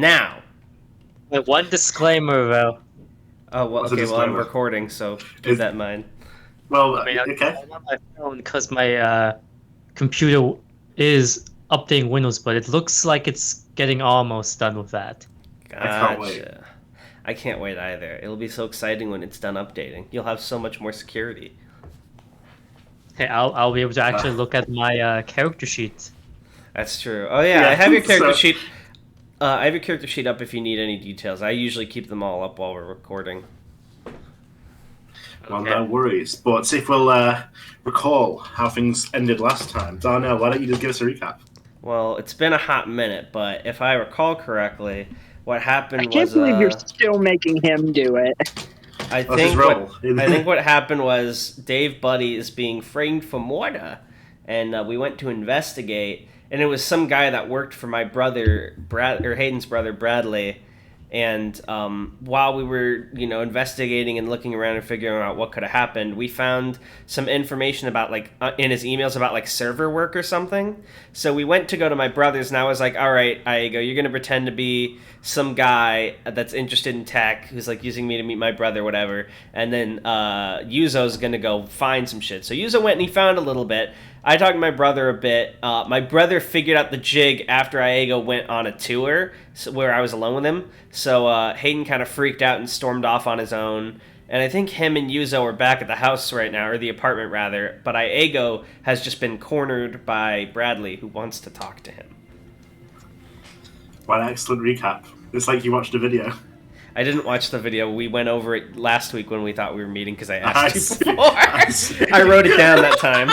now. One disclaimer, though. Oh, well, What's a okay, well, I'm disclaimer? recording, so keep that in mind. Well, I mean, okay. I'm on my phone because my computer is updating Windows, but it looks like it's getting almost done with that. I can't wait. Gotcha. I can't wait either. It'll be so exciting when it's done updating. You'll have so much more security. Hey, I'll be able to actually look at my character sheet. That's true. Oh yeah, I have your character sheet. I have your character sheet up if you need any details. I usually keep them all up while we're recording. Well, Okay. no worries. But if we'll recall how things ended last time, Darnell, why don't you just give us a recap? Well, it's been a hot minute, but if I recall correctly, what happened I can't was believe you're still making him do it. I That's his think role. I think what happened was Dave Buddy is being framed for murder, and we went to investigate, and it was some guy that worked for my brother Hayden's brother Bradley, and while we were investigating and looking around and figuring out what could have happened, we found some information about in his emails about server work or something. So we went to go to my brother's, and I was like, all right, Iago, you're gonna pretend to be some guy that's interested in tech who's using me to meet my brother, whatever, and then Yuzo's gonna go find some shit. So Yuzo went and he found a little bit. I talked to my brother a bit. My brother figured out the jig after Iago went on a tour where I was alone with him. So Hayden kind of freaked out and stormed off on his own. And I think him and Yuzo are back at the house right now, or the apartment rather. But Iago has just been cornered by Bradley, who wants to talk to him. What an excellent recap. It's like you watched a video. I didn't watch the video. We went over it last week when we thought we were meeting because I asked you see. before. I wrote it down that time.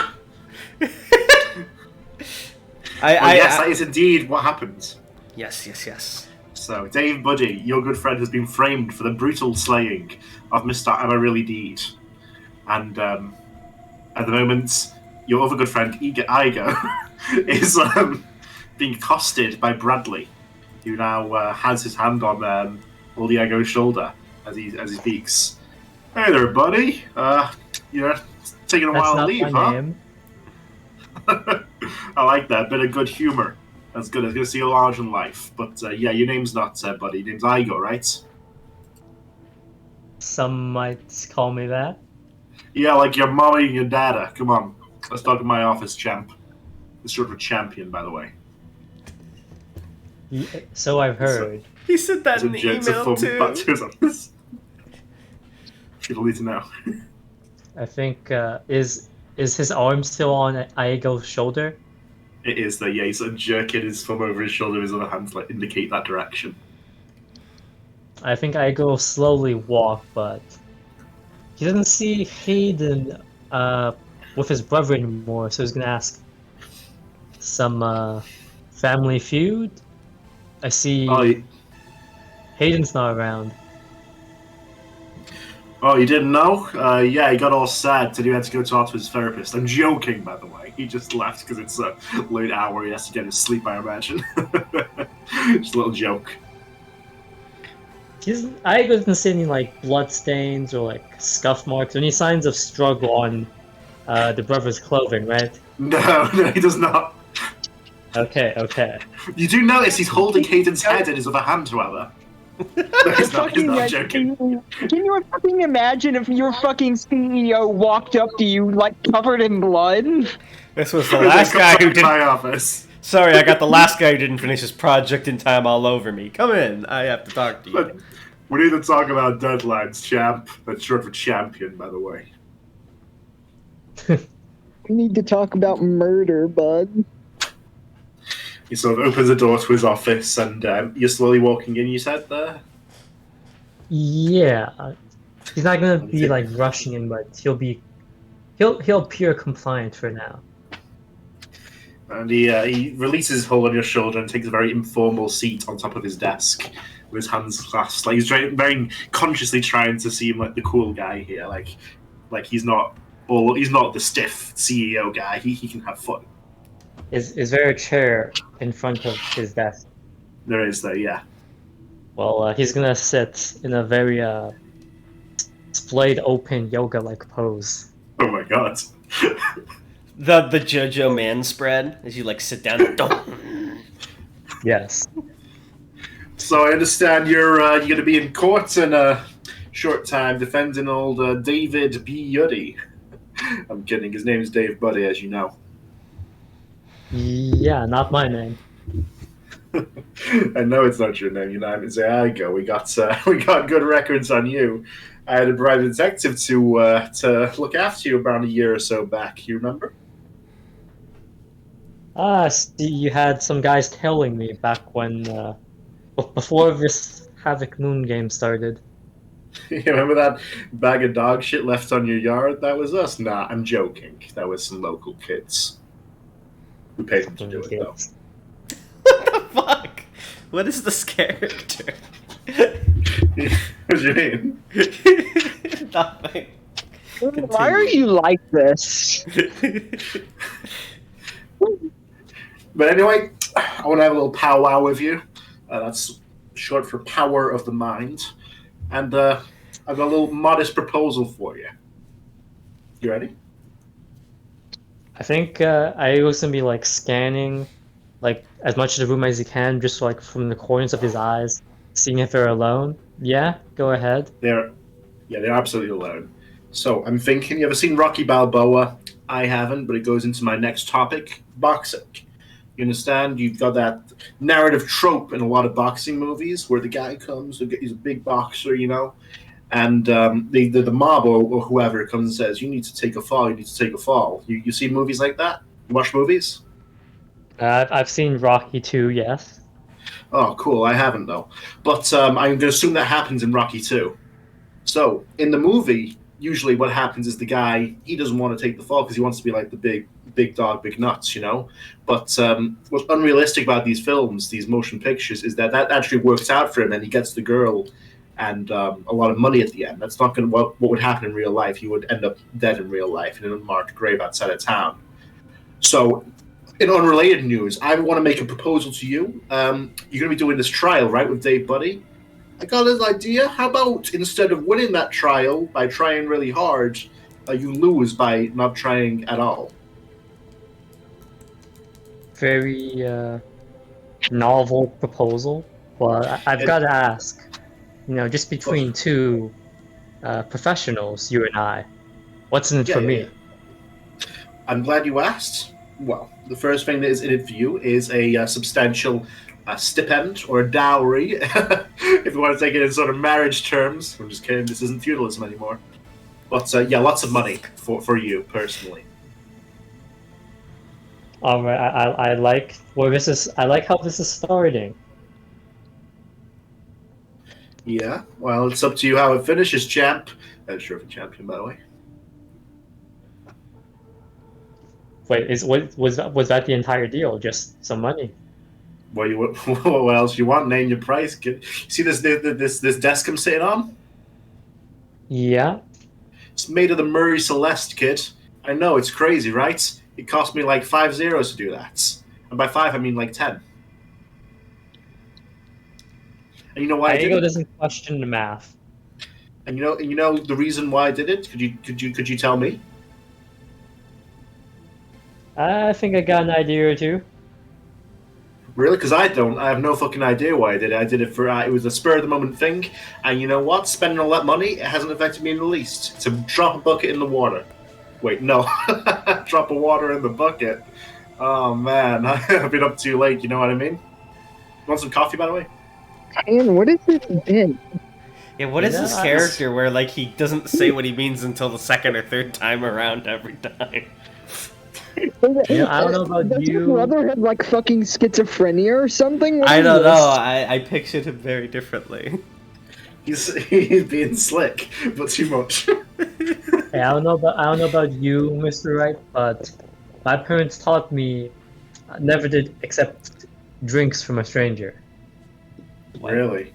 Yes, that is indeed what happened. Yes. So, Dave Buddy, your good friend, has been framed for the brutal slaying of Mr. Am I Really Deed. And at the moment, your other good friend, Iago, is being accosted by Bradley, who now has his hand on old Iago's shoulder as he speaks. Hey there, buddy. You're taking a while to leave, huh? Name. I like that. Bit of good humor. That's good. I was going to see you large in life. But yeah, your name's not Buddy. Your name's Iago, right? Some might call me that. Yeah, like your mommy and your dada. Come on. Let's talk to my office, champ. It's short for champion, by the way. So I've heard. He said that in the It's a email fun too. back to his office. People need to know. I think is his arm still on Iago's shoulder? It is, though. Yeah, he's sort of jerking his thumb over his shoulder with his other hand to indicate that direction. I think Iago will slowly walk, but he doesn't see Hayden with his brother anymore, so he's gonna ask some family feud. I see Hayden's not around. Oh, you didn't know? Yeah, he got all sad that he had to go talk to his therapist. I'm joking, by the way. He just left because it's a late hour. He has to get his sleep, I imagine. Just a little joke. Iago doesn't see any blood stains or scuff marks or any signs of struggle on the brother's clothing, right? No, he does not. Okay. You do notice he's holding Hayden's head in his other hand, however. No, he's not joking. Can you fucking imagine if your fucking CEO walked up to you covered in blood? This was the last guy who didn't. My office. Sorry, I got the last guy who didn't finish his project in time all over me. Come in. I have to talk to you. But we need to talk about deadlines, champ. That's short for champion, by the way. We need to talk about murder, bud. He sort of opens the door to his office, and you're slowly walking in. You said there. Yeah, he's not gonna be rushing in, but he'll appear compliant for now. And he releases his hold on your shoulder and takes a very informal seat on top of his desk with his hands clasped. He's very consciously trying to seem like the cool guy here. Like he's not the stiff CEO guy. He can have fun. Is there a chair in front of his desk? There is, though, yeah. Well, he's gonna sit in a very splayed open yoga-like pose. Oh my god. The JoJo man spread as you sit down. Yes. So I understand you're going to be in court in a short time defending old David B. Yuddy. I'm kidding. His name's Dave Buddy, as you know. Yeah, not my name. I know it's not your name. You know, it's Iago. We got good records on you. I had a private detective to look after you about a year or so back. You remember? See, you had some guys tailing me back when, before this Havoc Moon game started. You remember that bag of dog shit left on your yard? That was us. Nah, I'm joking. That was some local kids. We paid them to do it, though. What the fuck? What is this character? What do you mean? Nothing. Why are you like this? But anyway, I want to have a little powwow with you. That's short for power of the mind. And I've got a little modest proposal for you. You ready? I think I was gonna be like scanning like as much of the room as he can, just like from the corners of his eyes, seeing if they're alone. Yeah, go ahead. They're absolutely alone. So I'm thinking, you ever seen Rocky Balboa? I haven't, but it goes into my next topic, boxing. You understand? You've got that narrative trope in a lot of boxing movies where the guy comes, he's a big boxer, you know, and the mob or whoever comes and says, you need to take a fall, you need to take a fall. You see movies like that? You watch movies? I've seen Rocky 2, yes. Oh, cool. I haven't, though. But I'm going to assume that happens in Rocky 2. So, in the movie, usually what happens is the guy, he doesn't want to take the fall because he wants to be like the big dog, big nuts, you know? But what's unrealistic about these films, these motion pictures, is that actually works out for him and he gets the girl and a lot of money at the end. That's not going to what would happen in real life. He would end up dead in real life in an unmarked grave outside of town. So, in unrelated news, I want to make a proposal to you. You're going to be doing this trial, right, with Dave Buddy? I got this idea. How about instead of winning that trial by trying really hard, you lose by not trying at all? Very novel proposal. Well, I've got to ask, you know, just between two professionals, you and I, what's in it for me? I'm glad you asked. Well, the first thing that is in it for you is a substantial stipend or a dowry, if you want to take it in sort of marriage terms. I'm just kidding. This isn't feudalism anymore. But yeah, lots of money for you personally. All right, I like where this is. I like how this is starting. Yeah, well, it's up to you how it finishes, champ. Sure, champion, by the way. Wait, was that the entire deal? Just some money? What else you want? Name your price. See this desk I'm sitting on? Yeah. It's made of the Murray Celeste, kid. I know, it's crazy, right? It cost me like 5 zeros to do that. And by 5, I mean like 10. And you know why I did Iago it? doesn't question the math. And you know the reason why I did it? Could you tell me? I think I got an idea or two. Really? Because I don't. I have no fucking idea why I did it. I did it for it was a spur of the moment thing. And you know what? Spending all that money, it hasn't affected me in the least. It's a drop a bucket in the water. Wait, no. Drop of water in the bucket. Oh man, I've been up too late. You know what I mean? You want some coffee, by the way? Ian, what is this bit? Yeah, what is this character where like he doesn't say what he means until the second or third time around every time? Yeah, I don't know about Does you. your brother have like fucking schizophrenia or something? What I is don't this? know. I pictured him very differently. He's being slick, but too much. Hey, I don't know about you, Mr. Wright, but my parents taught me I never did accept drinks from a stranger. Really?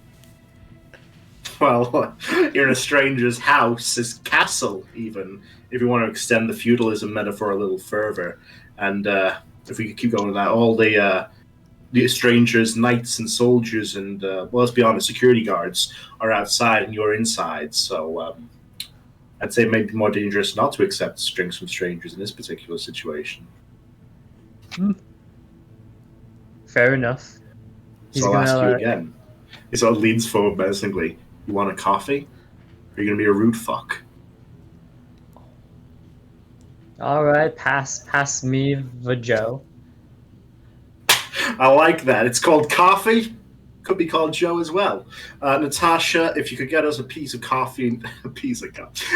Well, you're in a stranger's house, his castle, even, if you want to extend the feudalism metaphor a little further. And if we could keep going with that, all the strangers, knights and soldiers and, well, let's be honest, security guards are outside and you're inside. So I'd say it may be more dangerous not to accept drinks from strangers in this particular situation. Fair enough. So I'll ask you again. He sort of leans forward menacingly. You want a coffee? Or are you going to be a rude fuck? All right, pass me the Joe. I like that. It's called coffee. Could be called Joe as well. Natasha, if you could get us a piece of coffee,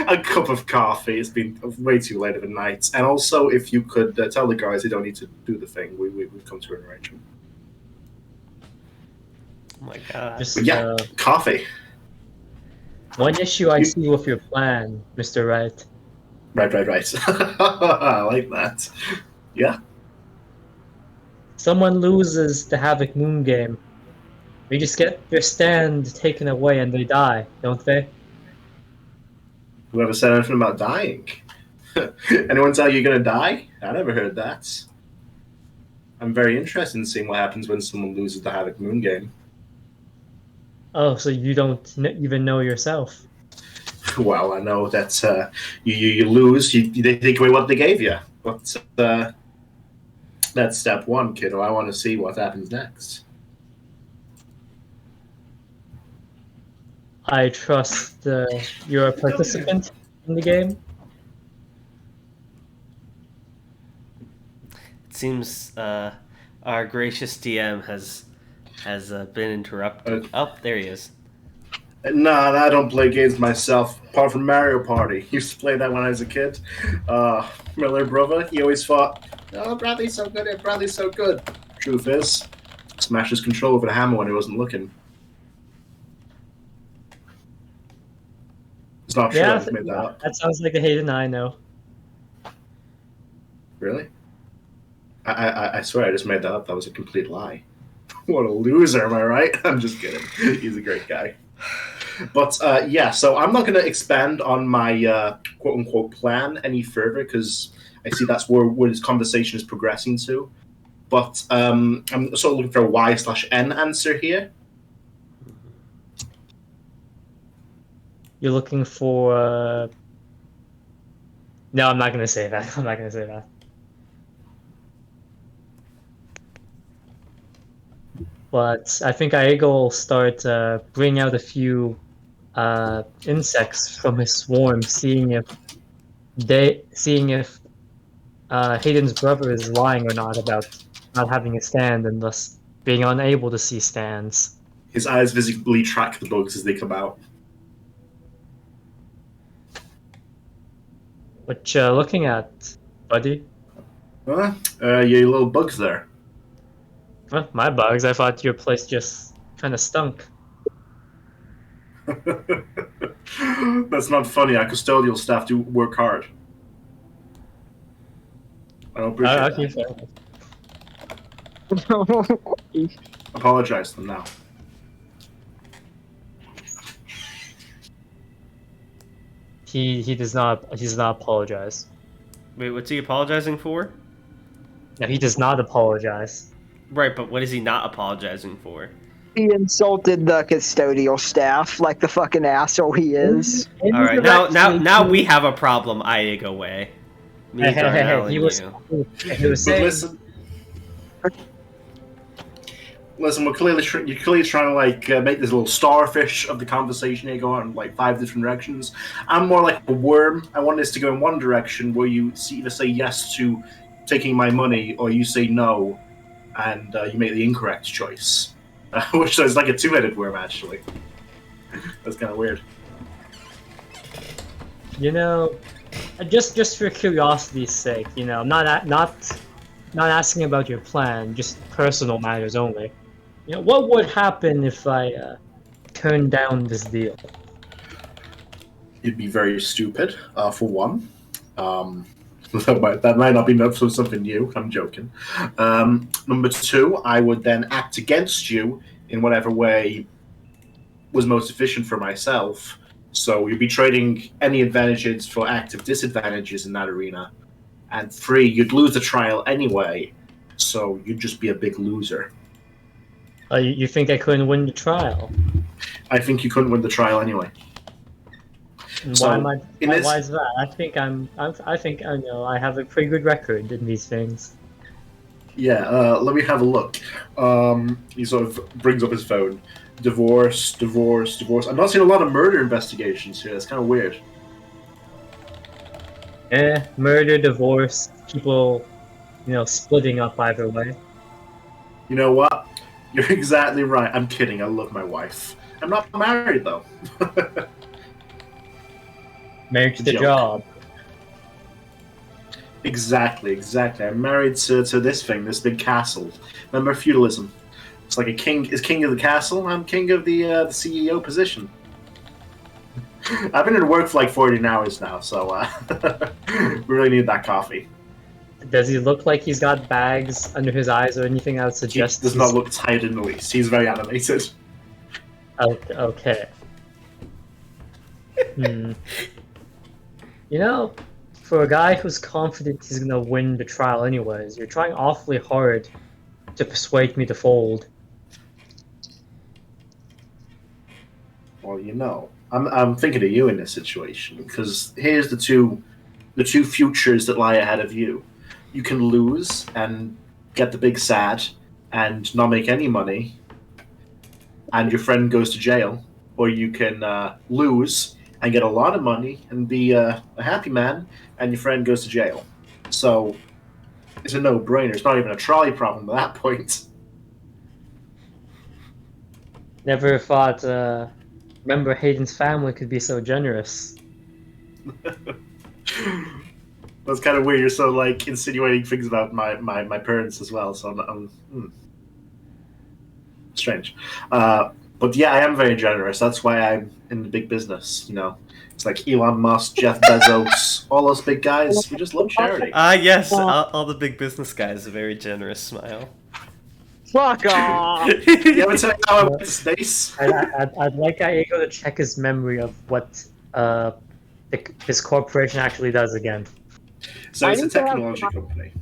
a cup of coffee. It's been way too late of a night. And also, if you could tell the guys they don't need to do the thing, we've come to an arrangement. Oh my god. Just But yeah, coffee. one issue I see with your plan, Mr. Wright. Right. I like that. Yeah. Someone loses the Havoc Moon game. They just get their stand taken away and they die, don't they? Whoever said anything about dying? Anyone tell you you're going to die? I never heard that. I'm very interested in seeing what happens when someone loses the Havoc Moon game. Oh, so you don't even know yourself? Well, I know that you lose, they take away what they gave you. But that's step one, kiddo. I want to see what happens next. I trust you're a participant in the game. It seems our gracious DM has been interrupted. Oh, there he is. Nah, I don't play games myself, apart from Mario Party. Used to play that when I was a kid. Miller brother, he always thought, oh, Bradley's so good, Bradley's so good. Truth is, smashed his control over the hammer when he wasn't looking. It's not true, I just made that up. That sounds like a Hayden I know. Really? I swear I just made that up. That was a complete lie. What a loser, am I right? I'm just kidding. He's a great guy. But yeah, so I'm not going to expand on my quote-unquote plan any further because I see that's where this conversation is progressing to. But I'm sort of looking for a Y/N answer here. You're looking for... No, I'm not going to say that. I'm not going to say that. But I think Iago will start bringing out a few insects from his swarm, seeing if Hayden's brother is lying or not about not having a stand and thus being unable to see stands. His eyes visibly track the bugs as they come out. What you looking at, buddy? You little bugs there. Well, my bugs. I thought your place just kind of stunk. That's not funny. Our custodial staff do work hard. I don't appreciate that. Apologize to them now. He does not apologize. Wait, what's he apologizing for? No, he does not apologize. Right, but what is he not apologizing for? He insulted the custodial staff like the fucking asshole he is. All right, now we have a problem, Iago way. Me, Darnell, he and was saying. Listen, you're clearly trying to like make this little starfish of the conversation. You go on like 5 different directions. I'm more like a worm. I want this to go in one direction where you either say yes to taking my money or you say no, and you make the incorrect choice. Which is like a 2-headed worm, actually. That's kind of weird. You know, just for curiosity's sake, you know, I'm not asking about your plan, just personal matters only. You know, what would happen if I turned down this deal? You'd be very stupid, for one. That might not be enough for something new. I'm joking. Number 2, I would then act against you in whatever way was most efficient for myself. So you'd be trading any advantages for active disadvantages in that arena. And 3, you'd lose the trial anyway, so you'd just be a big loser. You think I couldn't win the trial? I think you couldn't win the trial anyway. And So, why is that? I think I know I have a pretty good record in these things. Yeah, let me have a look. He sort of brings up his phone. divorce, divorce, divorce. I'm not seeing a lot of murder investigations here. That's kind of weird. Murder, divorce, people, splitting up either way. You know what? You're exactly right. I'm kidding. I love my wife. I'm not married, though. Married to the Joke. job. Exactly. I'm married to this thing, this big castle. Remember feudalism? It's like a king is king of the castle. I'm king of the CEO position. I've been in work for like 14 hours now, so we really need that coffee. Does he look like he's got bags under his eyes or anything? I would He suggest. does not look tired in the least. He's very animated. Okay. For a guy who's confident he's gonna win the trial anyways, you're trying awfully hard to persuade me to fold. Well, I'm thinking of you in this situation because here's the two futures that lie ahead of you. You can lose and get the big sad and not make any money, and your friend goes to jail, or you can lose and get a lot of money and be a happy man, and your friend goes to jail. So it's a no-brainer. It's not even a trolley problem at that point. Never thought member Hayden's family could be so generous. That's kind of weird. You're so like insinuating things about my parents as well. So I'm strange. But yeah, I am very generous. That's why I'm in the big business. It's like Elon Musk, Jeff Bezos, all those big guys. We just love charity. Yes, all the big business guys. A very generous smile. Fuck off! You ever tell me how I went to space? I'd like Iago to check his memory of what his corporation actually does again. So it's a technology company.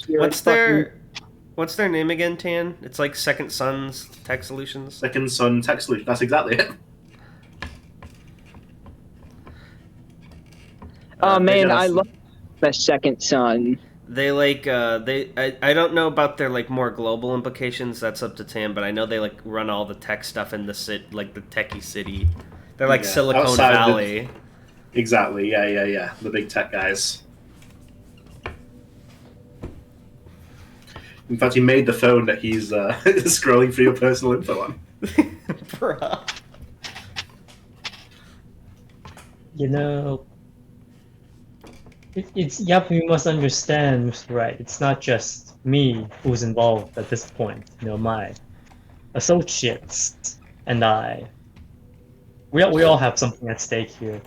What's their name again, Tan? It's like Second Son's Tech Solutions. Second Son Tech Solution. That's exactly it. Oh man, I love the Second Son. They I don't know about their like more global implications. That's up to Tan, but I know they like run all the tech stuff in the like the techie city. They're like Silicon outside Valley. Exactly. Yeah. The big tech guys. In fact, he made the phone that he's scrolling through your personal info on. Bruh. You must understand, right? It's not just me who's involved at this point. My associates and I. We all have something at stake here.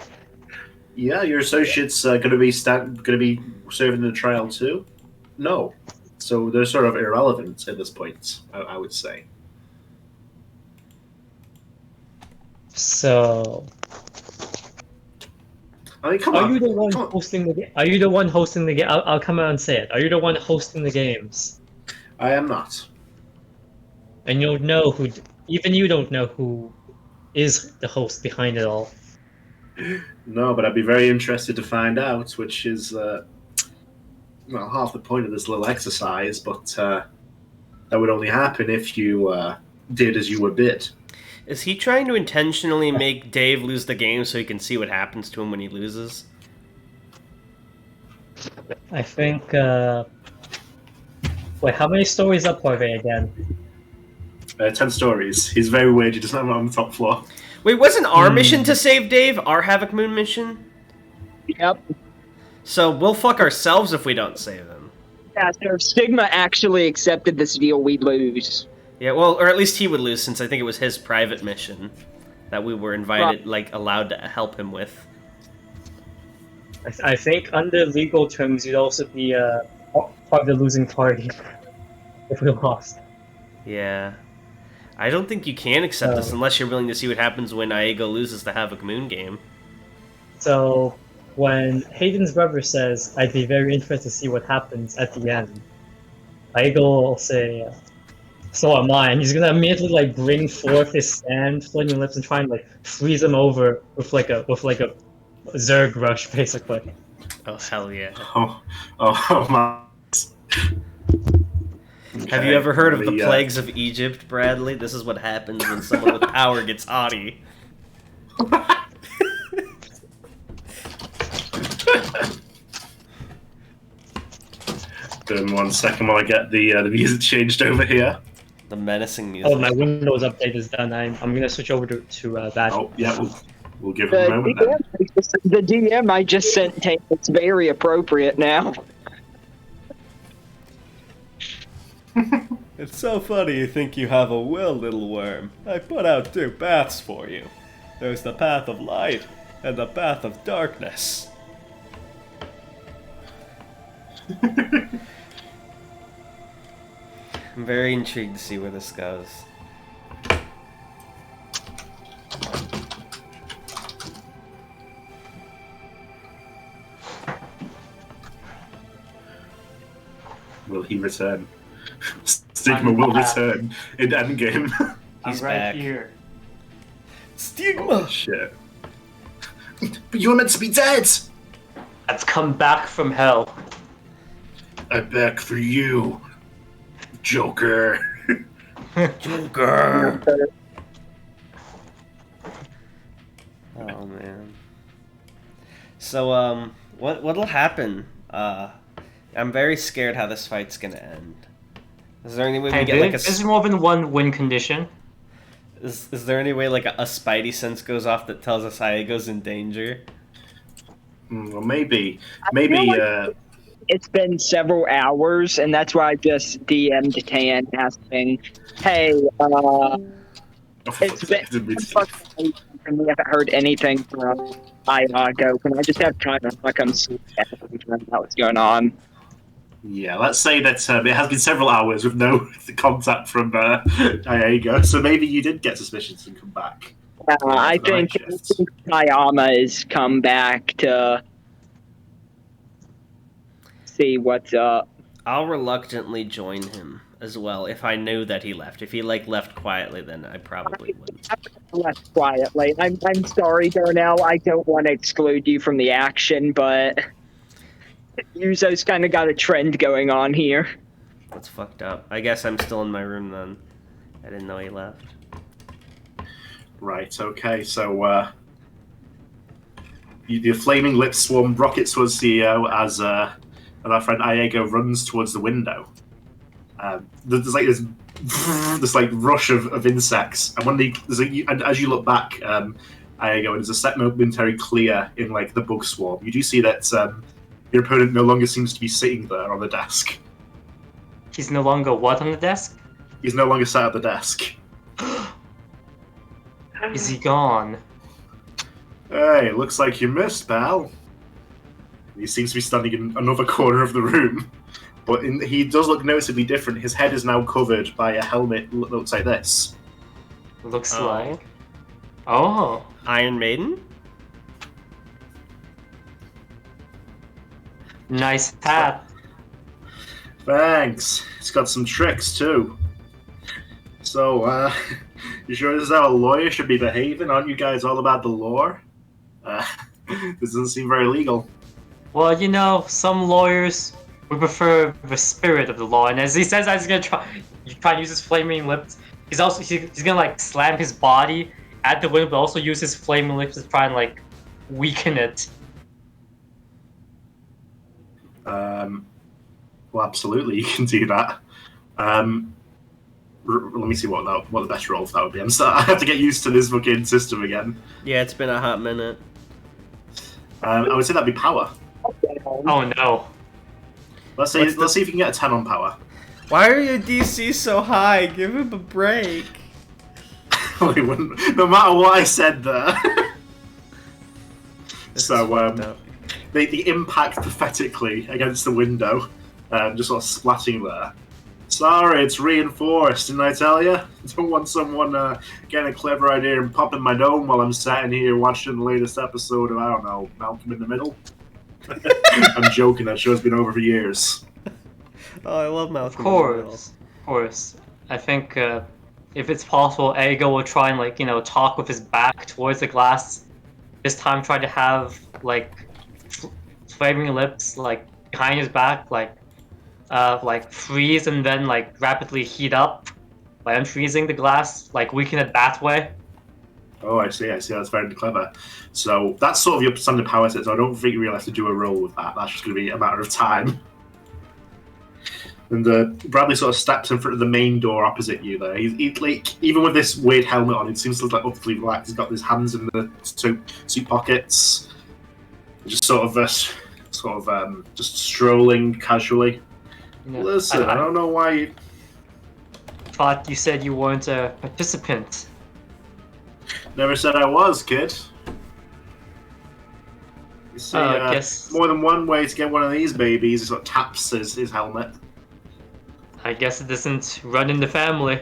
Yeah, your associates going to be serving the trial too? No. So they're sort of irrelevant at this point, I would say. So, I mean, come are on. you the one hosting the game? Are you the one hosting the game? I'll come out and say it. Are you the one hosting the games? I am not. And you'll know who. Even you don't know who is the host behind it all. No, but I'd be very interested to find out, which is half the point of this little exercise. But that would only happen if you did as you were bid. Is he trying to intentionally make Dave lose the game so he can see what happens to him when he loses? I think. Wait, how many stories up are they again? 10 stories. He's very weird. He doesn't have it on the top floor. Wait, wasn't our mission to save Dave? Our Havoc Moon mission? Yep. So we'll fuck ourselves if we don't save him. Yeah, so if Stigma actually accepted this deal, we'd lose. Yeah, well, or at least he would lose, since I think it was his private mission that we were invited, allowed to help him with. I think under legal terms, you'd also be part of the losing party if we lost. Yeah. I don't think you can accept this unless you're willing to see what happens when Iago loses the Havoc Moon game. So, when Hayden's brother says, I'd be very interested to see what happens at the end, Iago will say, so am I, and he's gonna immediately bring forth his sand, floating lips, and try and freeze him over with like a Zerg rush, basically. Oh hell yeah! Oh my! Have you ever heard of the the, plagues of Egypt, Bradley? This is what happens when someone with power gets haughty. Give me 1 second while I get the music changed over here. The menacing music. Oh, my Windows update is done. I'm gonna switch over to that. Oh, yeah, we'll give it a moment then. The DM I just sent Tate, it's very appropriate now. It's so funny you think you have a will, little worm. I put out 2 paths for you. There's the path of light and the path of darkness. I'm very intrigued to see where this goes. Will he return? Stigma will return in Endgame. He's I'm right back. here. Stigma! Oh, shit. But you were meant to be dead! I've come back from hell. I'm back for you, Joker. Joker! Oh man. So what'll happen? I'm very scared how this fight's gonna end. Is there any way we Hey, get like this is more than one win condition. Is there any way like a spidey sense goes off that tells us Iago's in danger? Well, maybe. It's been several hours, and that's why I just DM'd Tan asking, hey, it's been and we haven't heard anything from Iago. Can I just have time to come see what's going on? Yeah, let's say that it has been several hours with no contact from Iago, so maybe you did get suspicions and come back. I think Kayama has come back to see what's up. I'll reluctantly join him as well if I knew that he left. If he like left quietly, then I probably wouldn't. Less quietly. I'm sorry, Darnell. I don't want to exclude you from the action, but Yuzo's kind of got a trend going on here. That's fucked up. I guess I'm still in my room then. I didn't know he left. Right, okay, so the flaming lips swarm rockets towards CEO as our friend Iago runs towards the window. There's like this like rush of insects, and and as you look back, Iago, and there's a set momentary clear in like the bug swarm. You do see that your opponent no longer seems to be sitting there on the desk. He's no longer what on the desk? He's no longer sat at the desk. Is he gone? Hey, looks like you missed, pal. He seems to be standing in another corner of the room. But he does look noticeably different. His head is now covered by a helmet that looks like this. Looks Oh. like. Oh. Iron Maiden? Nice hat. Thanks. It's got some tricks, too. So, you sure this is how a lawyer should be behaving? Aren't you guys all about the lore? This doesn't seem very legal. Well, you know, some lawyers would prefer the spirit of the law, and as he says, he's gonna try and use his flaming lips. He's gonna like slam his body at the window, but also use his flaming lips to try and like weaken it. Well, absolutely, you can do that. Let me see what the best role for that would be. I have to get used to this fucking system again. Yeah, it's been a hot minute. I would say that'd be power. Oh no. Let's see if you can get a 10 on power. Why are your DC so high? Give him a break. Well, he wouldn't, no matter what I said there. This So, is fucked up. the impact pathetically against the window, just sort of splatting there. Sorry, it's reinforced, didn't I tell you? I don't want someone getting a clever idea and popping my dome while I'm sat in here watching the latest episode of, I don't know, Malcolm in the Middle. I'm joking, that show's been over for years. Oh, I love Malcolm. Of course. I think if it's possible, Iago will try and like, you know, talk with his back towards the glass. This time try to have like flaming lips like behind his back, like like freeze and then like rapidly heat up by unfreezing the glass, like weaken it that way. Oh, I see. That's very clever. So that's sort of your standard power set. So I don't think you really have to do a roll with that. That's just going to be a matter of time. And Bradley sort of steps in front of the main door opposite you. There, he's like, even with this weird helmet on, it seems to look like utterly relaxed. He's got his hands in the suit pockets, just just strolling casually. Yeah. Listen, I don't know why you... Thought you said you weren't a participant. Never said I was, kid. You see, I guess... more than one way to get one of these babies. He sort of taps his helmet. I guess it doesn't run in the family.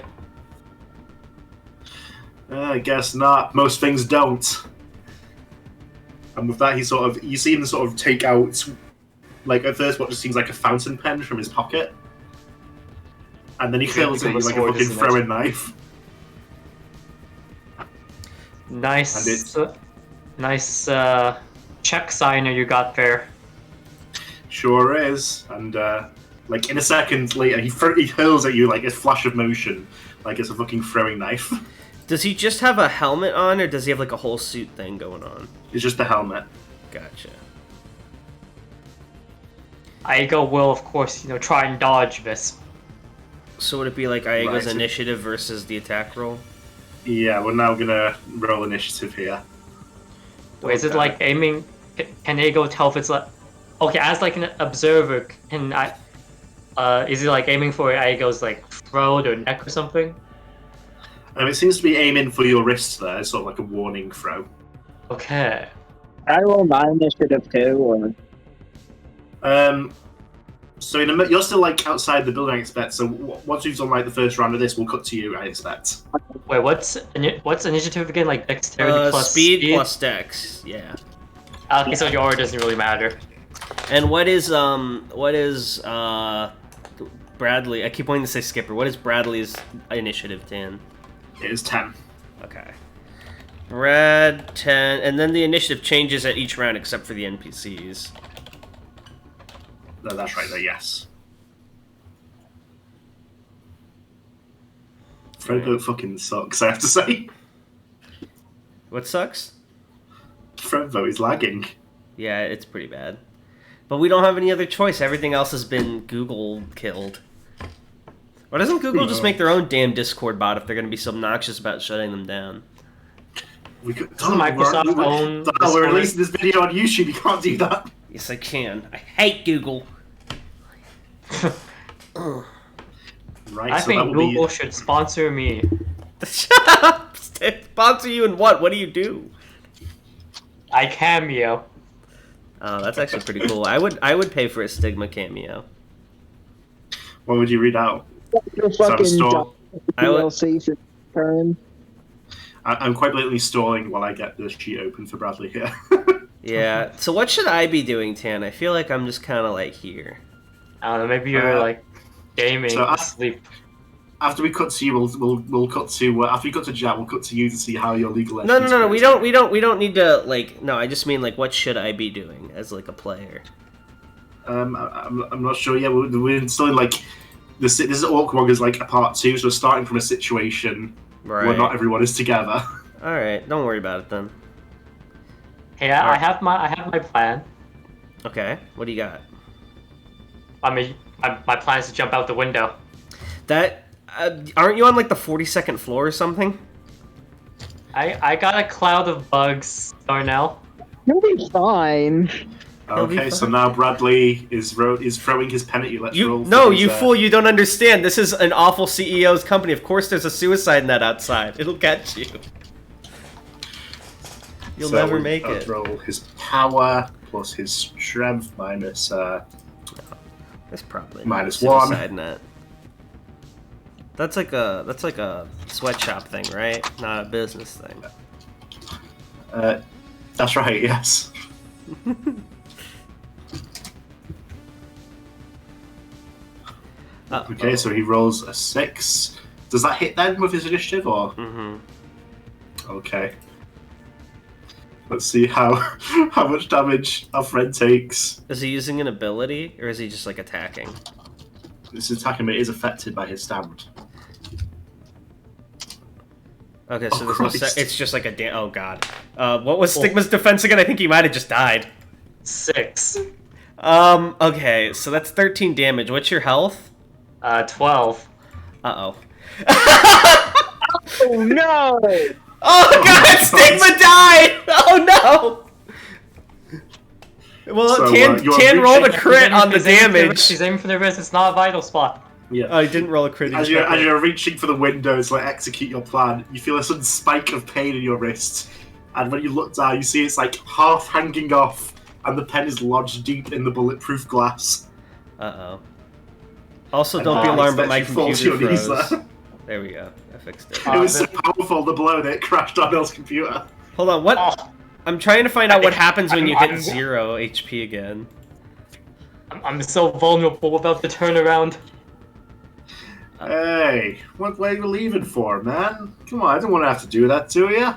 I guess not. Most things don't. And with that, you see him sort of take out, like, at first what just seems like a fountain pen from his pocket. And then he fills it with like a fucking throwing knife. Nice, nice check signer you got there. Sure is. And like in a second later, he hurls at you like a flash of motion, like it's a fucking throwing knife. Does he just have a helmet on, or does he have like a whole suit thing going on? It's just the helmet. Gotcha. Iago will, of course, try and dodge this. So would it be like Iago's Right. initiative versus the attack roll? Yeah, we're now gonna roll initiative here. Wait, is it Okay. like aiming? Can Iago tell if it's like... Okay, as like an observer, can I... is it like aiming for Iago's like throat or neck or something? It seems to be aiming for your wrist there, it's sort of like a warning throw. Okay. I roll my initiative too, or So you're still like outside the building, I expect. So once we've done like the first round of this, we'll cut to you, I expect. Wait, what's initiative again? Like dexterity plus speed plus dex. Yeah. Okay, so your order doesn't really matter. And what is Bradley? I keep wanting to say Skipper. What is Bradley's initiative, Dan? It is 10. Okay. Brad 10, and then the initiative changes at each round except for the NPCs. No, that's right there, yes. Fredboat fucking sucks, I have to say. What sucks? Fredboat is lagging. Yeah, it's pretty bad. But we don't have any other choice. Everything else has been Google killed. Why doesn't Google just make their own damn Discord bot if they're going to be so obnoxious about shutting them down? We could, Doesn't Microsoft own we're Discord? releasing this video on YouTube, you can't do that. Yes, I can. I hate Google. Right, I so that think will Google be... should sponsor me. Shut up! Sponsor you in what? What do you do? I cameo. Oh, that's actually pretty cool. I would pay for a Stigma cameo. What would you read out? your So I'm fucking stall- DLC for turn. I'm quite blatantly stalling while I get the sheet open for Bradley here. Yeah. So what should I be doing, Tan? I feel like I'm just kind of like here. I don't know. Maybe you're like gaming, so I- sleep. After we cut to you, we'll cut to after we cut to Jack, we'll cut to you to see how your legal. No. We don't need to like. No, I just mean like, what should I be doing as like a player? I'm not sure. Yeah, we're still in like this. This is Orkwog is like a part 2, so we're starting from a situation Right. where not everyone is together. All right. Don't worry about it then. Hey, I have my plan. Okay. What do you got? I mean, my plan is to jump out the window. That aren't you on like the 42nd floor or something? I got a cloud of bugs, Darnell. You'll be fine. He'll be Okay, so fine. now Bradley is throwing his pen at you. Let's roll. You fool! You don't understand. This is an awful CEO's company. Of course, there's a suicide net outside. It'll catch you. You'll never make it. Roll his power plus his strength minus. There's probably Minus no one. suicide net. That's like a sweatshop thing, right? Not a business thing. That's right. Yes. Okay, so he rolls a 6. Does that hit then with his initiative, or? Mm-hmm. Okay. Let's see how much damage our friend takes. Is he using an ability, or is he just like attacking? this attack is affected by his stand. Okay, so Oh, there's no Christ. it's just like a oh god. What was Stigma's defense again? I think he might have just died. 6. Okay, so that's 13 damage. What's your health? 12. Uh-oh. Oh no! Oh god, Stigma died! Oh no! Well, So, Tan you are rolled a reaching- crit on the damage. He's aiming for the wrist. It's not a vital spot. Yeah. Oh, he didn't roll a crit. As you're reaching for the window to like execute your plan, you feel a sudden spike of pain in your wrist, and when you look down, you see it's like half hanging off, and the pen is lodged deep in the bulletproof glass. Uh-oh. Also, And don't be I alarmed, but expect my you fall to computer your knees froze. there. There we go. I fixed it. It was so powerful, the blow, that it crashed Darnell's computer. Hold on, what? Oh, I'm trying to find out what happens when you hit I'm- 0 HP again. I'm so vulnerable without the turnaround. Hey, what are you leaving for, man? Come on, I don't want to have to do that to you.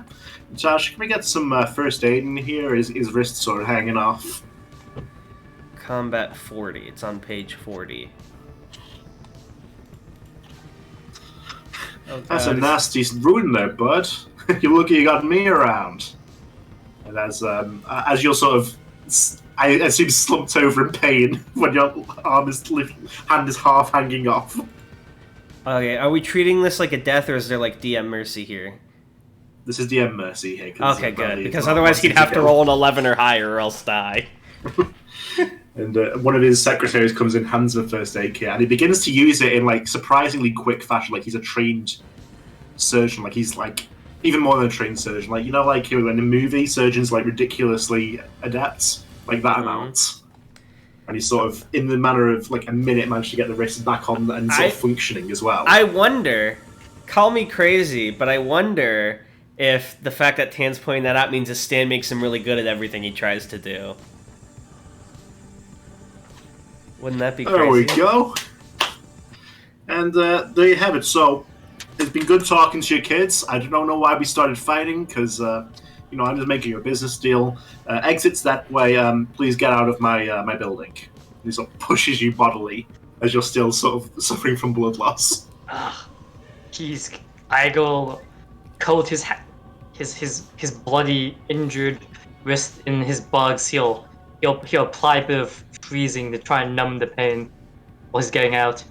Josh, can we get some first aid in here? His wrist sort of hanging off. Combat 40. It's on page 40. Oh, That's a God. nasty wound there, bud. You're lucky you got me around. And as you're sort of, I assume, slumped over in pain when your hand is half hanging off. Okay, are we treating this like a death, or is there like DM mercy here? This is DM mercy here. 'cause Okay, good. apparently Because it's not otherwise he'd wanting have to go. roll an 11 or higher, or else die. And one of his secretaries comes in, hands him a first aid kit, and he begins to use it in like surprisingly quick fashion. Like he's a trained surgeon. Like he's like even more than a trained surgeon. Like, you know, like in a movie, surgeons like ridiculously adept, like that amount. And he's sort of in the manner of like a minute managed to get the wrist back on and sort of functioning as well. I wonder, call me crazy, but I wonder if the fact that Tan's pointing that out means his stand makes him really good at everything he tries to do. Wouldn't that be crazy? There we go. And there you have it. So it's been good talking to your kids. I don't know why we started fighting, because you know, I'm just making a business deal. Exits that way. Please get out of my building. And he sort of pushes you bodily as you're still sort of suffering from blood loss. Iago coat his bloody injured wrist in his bugs. He'll apply a bit of freezing to try and numb the pain while he's getting out.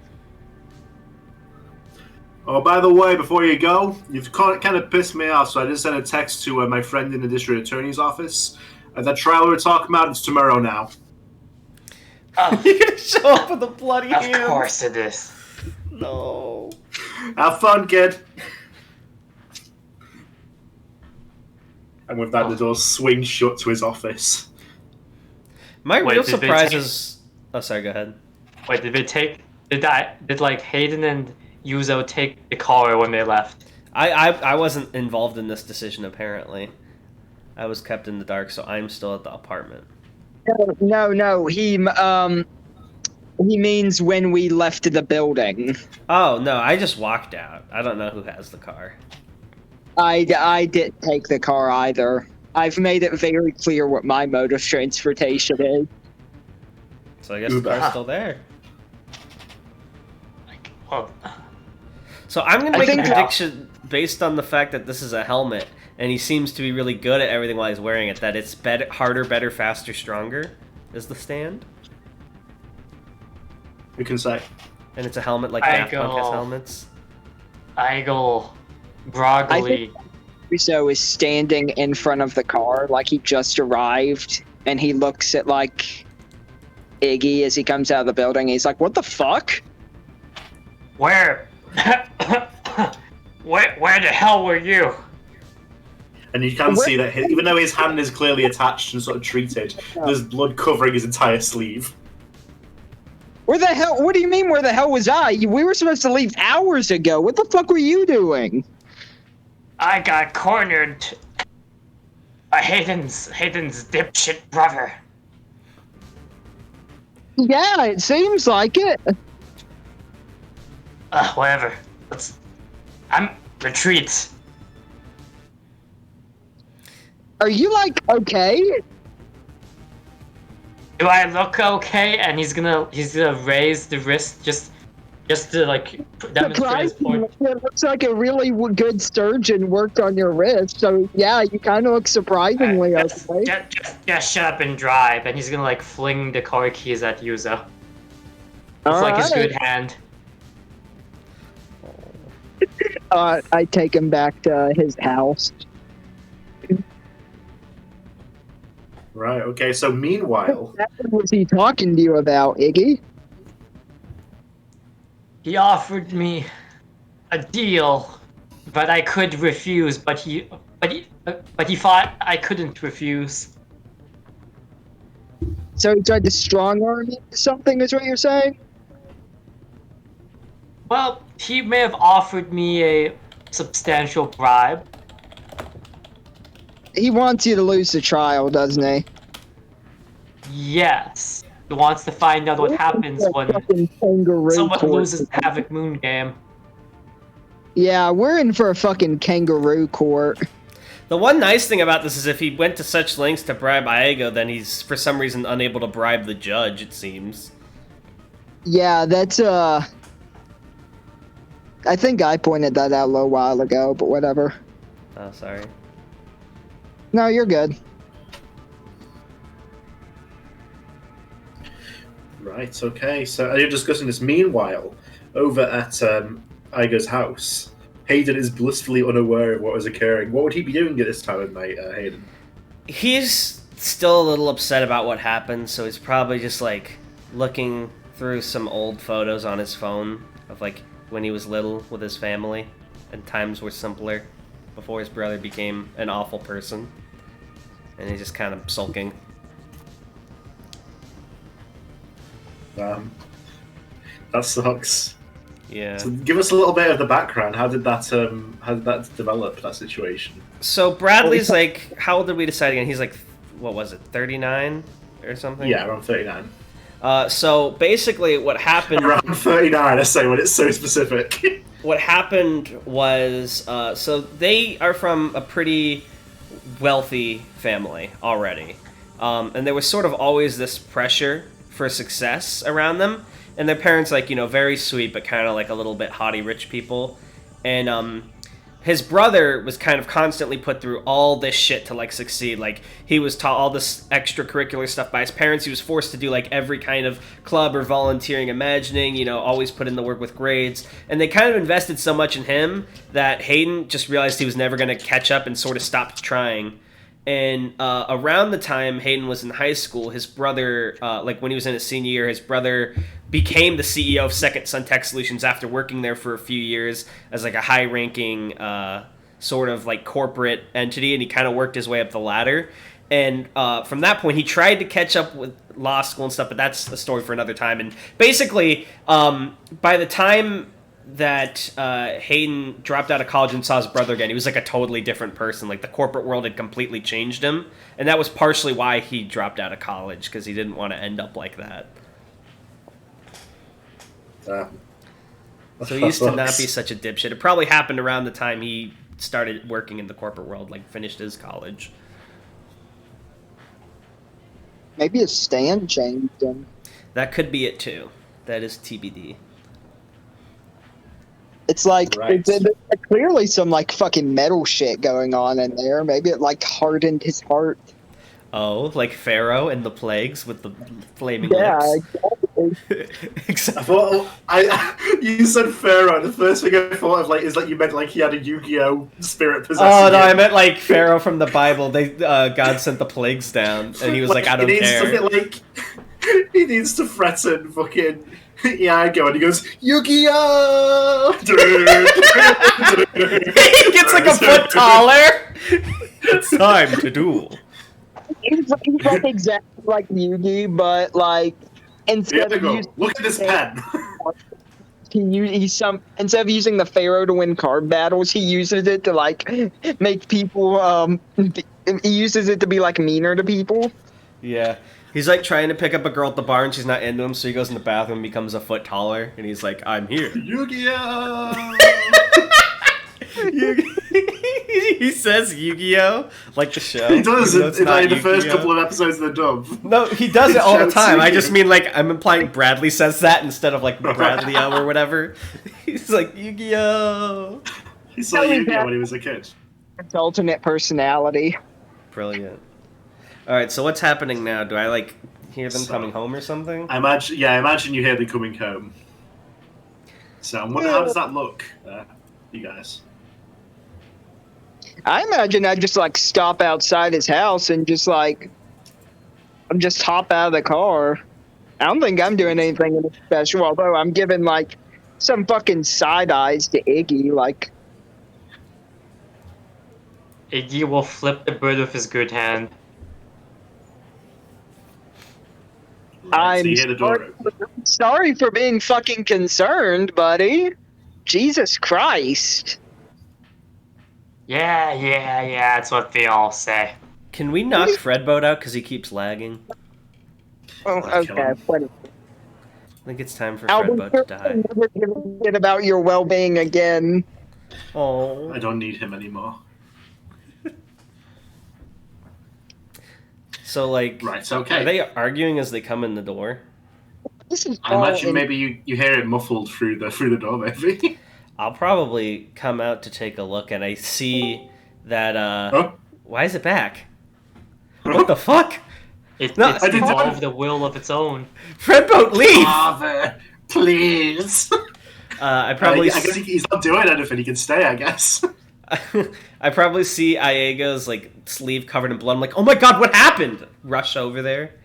Oh, by the way, before you go, you've kind of pissed me off, so I just sent a text to my friend in the district attorney's office. That trial we were talking about, it's tomorrow now. You're gonna show up with a bloody Of hand. course it is. No. Have fun, kid. And with that, the door swings shut to his office. My Wait, real did they surprise take- is... Oh, sorry, go ahead. Wait, did like Hayden and Yuzo take the car when they left? I wasn't involved in this decision, apparently. I was kept in the dark, so I'm still at the apartment. No. He means when we left the building. Oh, no, I just walked out. I don't know who has the car. I didn't take the car either. I've made it very clear what my mode of transportation is. So I guess the car's still there. Oh, So I'm going to I make a think- prediction based on the fact that this is a helmet, and he seems to be really good at everything while he's wearing it, that it's better, harder, better, faster, stronger is the stand. You can say. And it's a helmet like I Daft Punk has go- helmets. Iago groggily. Rizzo is standing in front of the car like he just arrived, and he looks at like Iggy as he comes out of the building. He's like, "What the fuck?" Where? Where the hell were you? And you can see that even though his hand is clearly attached and sort of treated, there's blood covering his entire sleeve. Where the hell? What do you mean? Where the hell was I? We were supposed to leave hours ago. What the fuck were you doing? I got cornered by Hayden's dipshit brother. Yeah, it seems like it. Whatever. I'm retreat. Are you like okay? Do I look okay? And he's gonna raise the wrist just just to like demonstrate his point. It looks like a really good surgeon worked on your wrist. So yeah, you kind of look surprisingly okay. Just shut up and drive, and he's gonna like fling the car keys at Yuzo. It's All like his right. good hand. I take him back to his house. Right. Okay. So meanwhile, What was he talking to you about, Iggy? He offered me a deal, but I could refuse. But he thought I couldn't refuse. So he tried to strong arm you or something, is what you're saying? Well, he may have offered me a substantial bribe. He wants you to lose the trial, doesn't he? Yes. He wants to find out what happens when Fucking kangaroo someone court. loses the Havoc Moon game. Yeah, we're in for a fucking kangaroo court. The one nice thing about this is if he went to such lengths to bribe Iago, then he's for some reason unable to bribe the judge, it seems. Yeah, that's I think I pointed that out a little while ago, but whatever. Oh, sorry. No, you're good. right? Okay. So you're discussing this. Meanwhile, over at Iago's house, Hayden is blissfully unaware of what is occurring. What would he be doing at this time of night, Hayden? He's still a little upset about what happened, so he's probably just like looking through some old photos on his phone of like when he was little with his family and times were simpler before his brother became an awful person. And he's just kind of sulking. That sucks. Yeah. So give us a little bit of the background. How did that develop, that situation? So Bradley's like, how old did we decide again? He's like, what was it, 39 or something? Yeah, around 39. So basically what happened... Around 39, I say, when it's so specific. What happened was, so they are from a pretty wealthy family already. And there was sort of always this pressure for success around them. And their parents, like, you know, very sweet, but kind of like a little bit haughty rich people. And his brother was kind of constantly put through all this shit to, like, succeed. Like, he was taught all this extracurricular stuff by his parents. He was forced to do, like, every kind of club or volunteering imagining, you know, always put in the work with grades. And they kind of invested so much in him that Hayden just realized he was never going to catch up and sort of stopped trying. And around the time Hayden was in high school, his brother, like when he was in his senior year, his brother became the CEO of Second Sun Tech Solutions after working there for a few years as like a high-ranking sort of like corporate entity, and he kind of worked his way up the ladder. And from that point, he tried to catch up with law school and stuff, but that's a story for another time. And basically, by the time that Hayden dropped out of college and saw his brother again, he was like a totally different person. Like the corporate world had completely changed him, and that was partially why he dropped out of college, because he didn't want to end up like that. So he used to not be such a dipshit. It probably happened around the time he started working in the corporate world, like finished his college. Maybe his stand changed him. That could be it too. That is TBD. It's like, Right. there's clearly some like fucking metal shit going on in there. Maybe it like hardened his heart. Oh, like Pharaoh and the plagues with the flaming Yeah, lips. exactly. I thought you said Pharaoh. The first thing I thought of like is like you meant like he had a Yu-Gi-Oh spirit possessing Oh no, him. I meant like Pharaoh from the Bible. They God sent the plagues down, and he was like, I don't he needs care. To, like, he needs to threaten fucking Iago, and he goes Yu-Gi-Oh. He gets like a foot taller. It's time to duel. He's like exactly like Yugi, but like instead of Iago, using look at this pen. instead of using the Pharaoh to win card battles, he uses it to like make people. He uses it to be like meaner to people. Yeah. He's like trying to pick up a girl at the bar and she's not into him, so he goes in the bathroom and becomes a foot taller, and he's like, I'm here. Yu-Gi-Oh. He says Yu-Gi-Oh! Like the show. He does even though it it's in not like, the first Yu-Gi-Oh. couple of episodes of the dub. No, he does it all the Shouts time. I Yu-Gi-Oh. just mean like I'm implying Bradley says that instead of like Bradley-O or whatever. He's like Yu-Gi-Oh! He saw Yu-Gi-Oh when he was a kid. It's alternate personality. Brilliant. All right, so what's happening now? Do I like hear them So- coming home or something? I imagine you hear them coming home. So, how does that look, you guys? I imagine I'd just like stop outside his house and just hop out of the car. I don't think I'm doing anything special, although I'm giving like some fucking side eyes to Iggy. Like, Iggy will flip the bird with his good hand. Right, so I'm you hear the door open. sorry for being fucking concerned, buddy. Jesus Christ. Yeah, that's what they all say. Can we knock Fredboat out because he keeps lagging? Oh, Let's kill okay. him. Whatever. I think it's time for Albert, Fredboat to die. never give a shit about your well-being again. Oh. I don't need him anymore. So like, Right, okay. are they arguing as they come in the door? This is I all imagine in- maybe you hear it muffled through the door, maybe. I'll probably come out to take a look, and I see that. Huh? Why is it back? What the fuck? It's No, I didn't- evolved the will of its own. Fredboat, leave! Father, please. I probably. I guess he's not doing anything. He can stay, I guess. I probably see Iago's like sleeve covered in blood. I'm like, oh my god, what happened? Rush over there.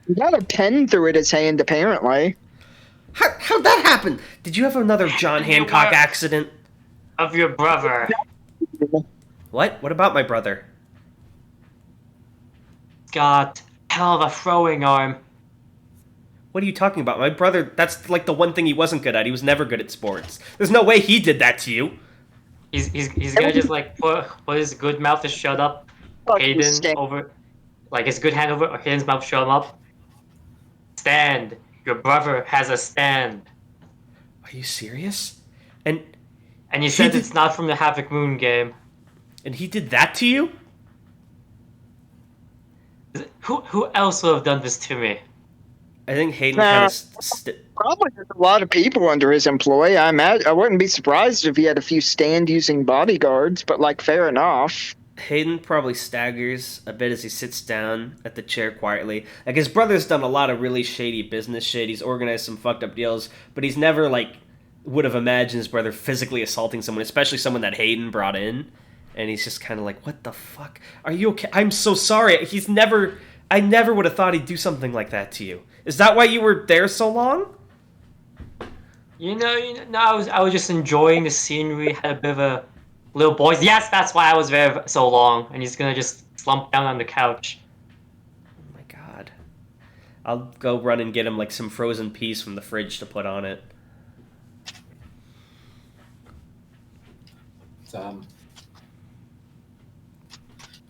He got a pen through his hand, apparently. How'd that happen? Did you have another John Hancock accident? Of your brother. What? What about my brother? Got hell of a throwing arm. What are you talking about? My brother, that's like the one thing he wasn't good at. He was never good at sports. There's no way he did that to you. He's gonna just like put his good mouth to shut up Fuck you, Hayden Stig. over, like his good hand over Hayden's mouth, shut him up. Stand. Your brother has a stand. Are you serious? And And you He said did- it's not from the Havoc Moon game. he did that to you? Who else would have done this to me? I think Hayden Nah. kind of. Probably there's a lot of people under his employ. I wouldn't be surprised if he had a few stand-using bodyguards, but like, fair enough. Hayden probably staggers a bit as he sits down at the chair quietly. Like, his brother's done a lot of really shady business shit. He's organized some fucked up deals, but he's never, like, would have imagined his brother physically assaulting someone, especially someone that Hayden brought in. And he's just kind of like, what the fuck? Are you okay? I'm so sorry. I never would have thought he'd do something like that to you. Is that why you were there so long? No, I was just enjoying the scenery. Had a bit of a little boys. Yes, that's why I was there so long. And he's gonna just slump down on the couch. Oh my god. I'll go run and get him, like, some frozen peas from the fridge to put on it.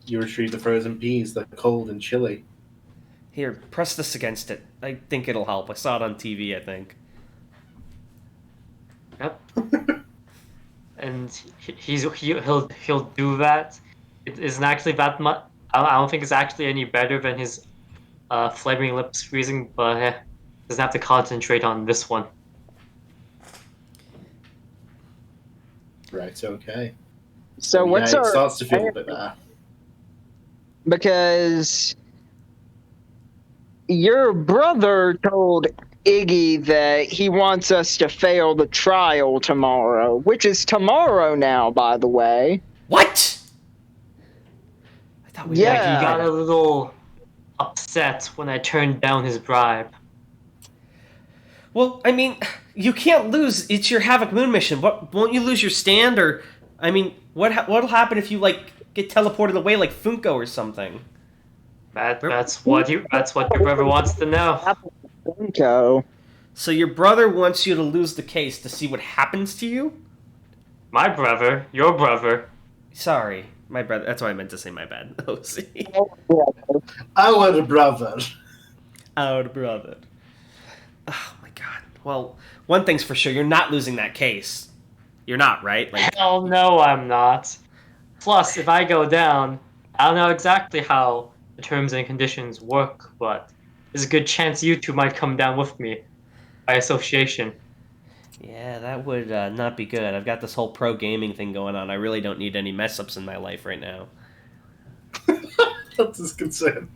You retrieve the frozen peas. They're cold and chilly. Here, press this against it. I think it'll help. I saw it on TV, I think. Yep. And he'll do that. It isn't actually that much. I don't think it's actually any better than his flaming lips freezing, but doesn't have to concentrate on this one. Right, okay. So what's It our... starts to feel a bit better. Because your brother told Iggy that he wants us to fail the trial tomorrow, which is tomorrow now, by the way. What? I thought we Yeah. Like, he got a little upset when I turned down his bribe. Well, I mean, you can't lose. It's your Havoc Moon mission. What? Won't you lose your stand? Or, I mean, what'll happen if you like get teleported away like Funko or something? That's what your brother wants to know. Funko. So your brother wants you to lose the case to see what happens to you? My brother, your brother. Sorry, my brother. That's what I meant to say. My bad. Oh, see. Our brother. Our brother. Oh my god. Well, one thing's for sure. You're not losing that case. You're not, right? Like, Hell no, I'm not. Plus, if I go down, I don't know exactly how the terms and conditions work, but there's a good chance you two might come down with me by association. Yeah, that would not be good. I've got this whole pro gaming thing going on. I really don't need any mess ups in my life right now. That's his concern.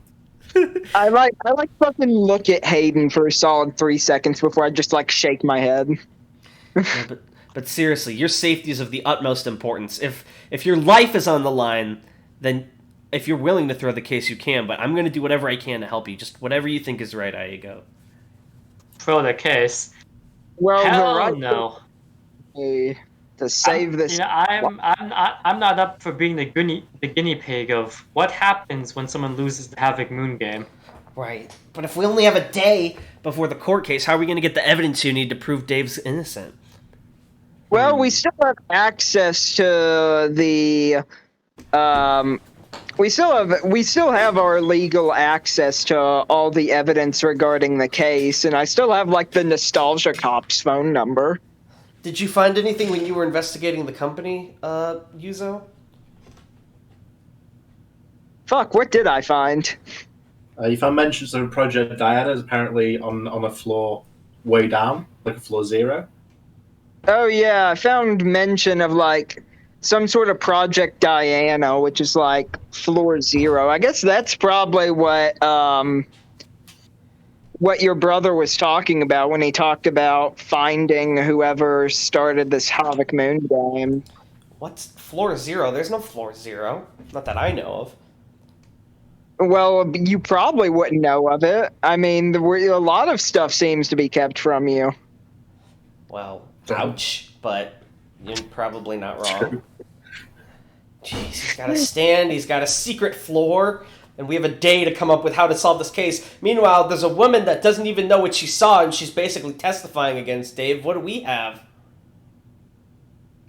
I like fucking look at Hayden for a solid 3 seconds before I just like shake my head. Yeah, but seriously, your safety is of the utmost importance. If your life is on the line, then if you're willing to throw the case, you can. But I'm going to do whatever I can to help you. Just whatever you think is right, Iago. Throw the case. Well, Hell the right no. way to save this. I'm not up for being the guinea pig of what happens when someone loses the Havoc Moon game. Right. But if we only have a day before the court case, how are we going to get the evidence you need to prove Dave's innocent? Well, we still have access to the. We still have our legal access to all the evidence regarding the case, and I still have like the Nostalgia Cop's phone number. Did you find anything when you were investigating the company, Yuzo? Fuck, what did I find? You found mentions of Project Diana is apparently on a floor way down, like a floor 0. Oh yeah, I found mention of like some sort of Project Diana, which is like floor 0. I guess that's probably what your brother was talking about when he talked about finding whoever started this Havoc Moon game. What's floor 0? There's no floor 0. Not that I know of. Well, you probably wouldn't know of it. I mean, a lot of stuff seems to be kept from you. Well, ouch, but you're probably not wrong. Jeez, he's got a stand, he's got a secret floor, and we have a day to come up with how to solve this case. Meanwhile, there's a woman that doesn't even know what she saw, and she's basically testifying against Dave. What do we have?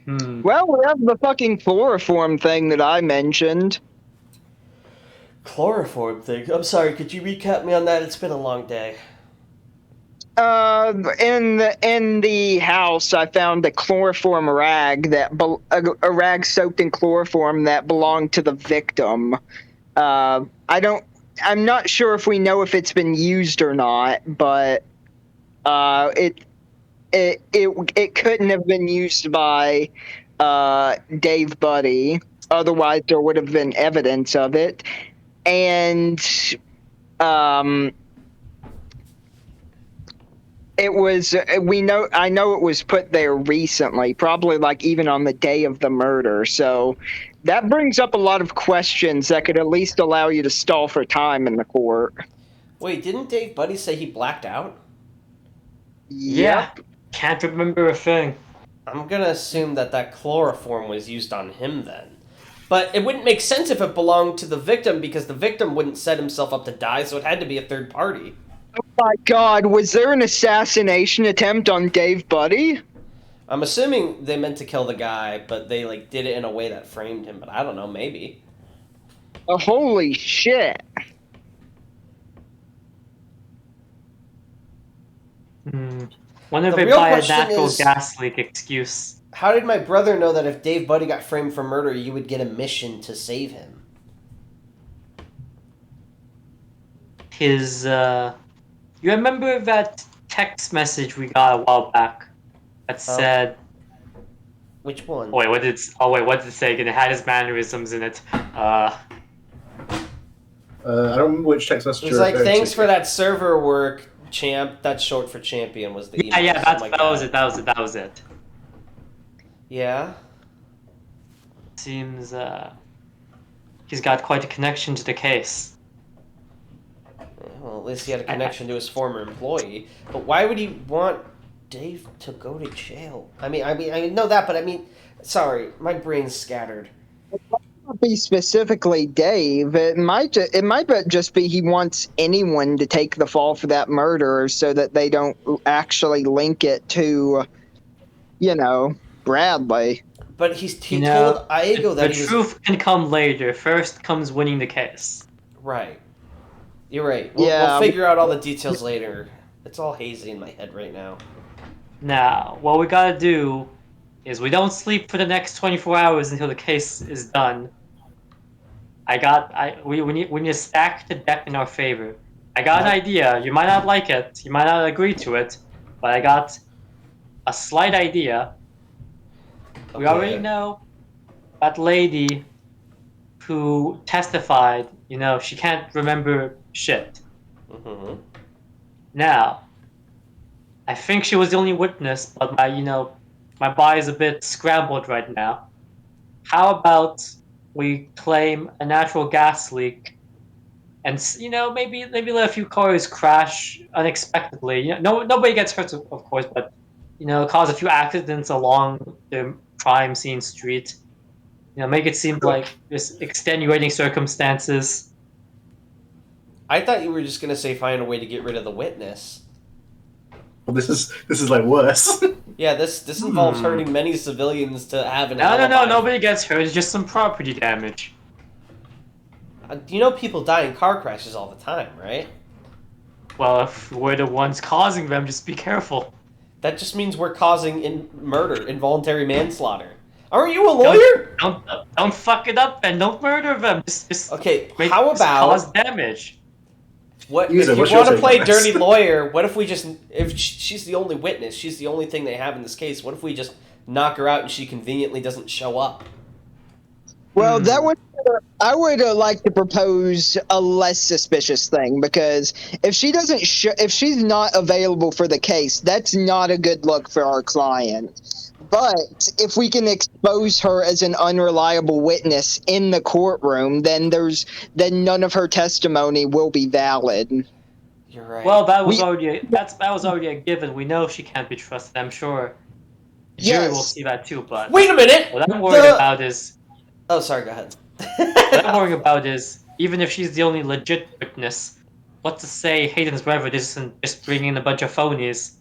Well, we have the fucking chloroform thing that I mentioned. Chloroform thing? I'm sorry, could you recap me on that? It's been a long day. In the house, I found a chloroform rag a rag soaked in chloroform that belonged to the victim. I'm not sure if we know if it's been used or not, but it couldn't have been used by Dave Buddy. Otherwise, there would have been evidence of it, and it was I know it was put there recently, probably like even on the day of the murder. So that brings up a lot of questions that could at least allow you to stall for time in the court. Wait, didn't Dave Buddy say he blacked out? Yeah. Can't remember a thing. I'm gonna assume that chloroform was used on him then. But it wouldn't make sense if it belonged to the victim, because the victim wouldn't set himself up to die, so it had to be a third party. Oh my god, was there an assassination attempt on Dave Buddy? I'm assuming they meant to kill the guy, but they did it in a way that framed him, but I don't know, maybe. Oh, holy shit. Wonder if The they real buy a question natural is- gas leak excuse. How did my brother know that if Dave Buddy got framed for murder, you would get a mission to save him? You remember that text message we got a while back that said... Which one? Wait, what did it say again? It had his mannerisms in it. I don't remember which text message. It was like, thanks for that server work, champ. That's short for champion, was the email. Yeah, that was it. Yeah? Seems, he's got quite a connection to the case. Well, at least he had a connection to his former employee. But why would he want Dave to go to jail? I know that, but sorry, my brain's scattered. It might not be specifically Dave. It might just be he wants anyone to take the fall for that murder so that they don't actually link it to, Bradley. But he told Iago that the truth can come later. First comes winning the case. Right. You're right. We'll figure out all the details later. It's all hazy in my head right now. Now, what we gotta do is we don't sleep for the next 24 hours until the case is done. We need to stack the deck in our favor. I got an idea. You might not like it. You might not agree to it, but I got a slight idea. We already know that lady who testified. You know, she can't remember shit. Mm-hmm. Now, I think she was the only witness, but my body's a bit scrambled right now. How about we claim a natural gas leak, and maybe let a few cars crash unexpectedly. Nobody gets hurt, of course, but cause a few accidents along the crime scene street. Make it seem like there's extenuating circumstances. I thought you were just gonna say find a way to get rid of the witness. Well, this is like worse. Yeah, this involves hurting many civilians to have an No, alibi. nobody gets hurt. It's just some property damage. People die in car crashes all the time, right? Well, if we're the ones causing them, just be careful. That just means we're causing murder, involuntary manslaughter. Aren't you a lawyer? Don't fuck it up and don't murder them. Just Okay, how about cause damage? What User, if you what's your want to take play on this? dirty lawyer? What if we if she's the only witness, she's the only thing they have in this case? What if we just knock her out and she conveniently doesn't show up? Well, I would like to propose a less suspicious thing, because if she doesn't if she's not available for the case, that's not a good look for our client. But if we can expose her as an unreliable witness in the courtroom, then none of her testimony will be valid. You're right. Well, that was already a given. We know she can't be trusted. I'm sure the jury will see that too. But wait a minute. What I'm worried about is. Oh, sorry. Go ahead. What I'm worried about is, even if she's the only legit witness, what to say Hayden's brother isn't just bringing in a bunch of phonies.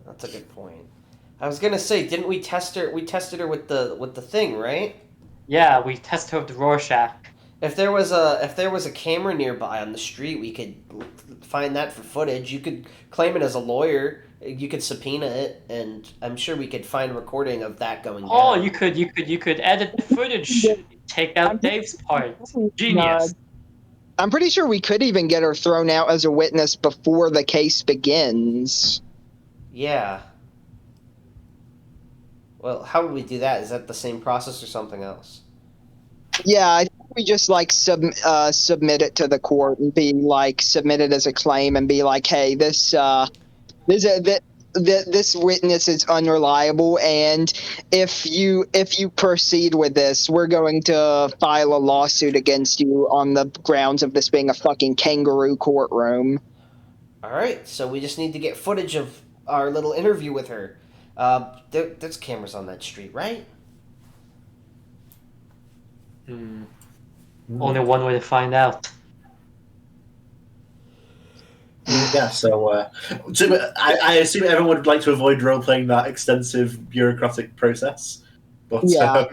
That's a good point. I was gonna say, didn't we test her? We tested her with the thing, right? Yeah, we tested her with the Rorschach. If there was a camera nearby on the street, we could find that for footage. You could claim it as a lawyer. You could subpoena it, and I'm sure we could find a recording of that going down. Oh, you could edit the footage, take out Dave's part. Genius. I'm pretty sure we could even get her thrown out as a witness before the case begins. Yeah. Well, how would we do that? Is that the same process or something else? Yeah, I think we just submit it to the court and be submit it as a claim and be like, hey, this witness is unreliable, and if you proceed with this, we're going to file a lawsuit against you on the grounds of this being a fucking kangaroo courtroom. All right, so we just need to get footage of our little interview with her. There's cameras on that street, right? Only one way to find out. Yeah, so I assume everyone would like to avoid role-playing that extensive bureaucratic process. But, Yeah.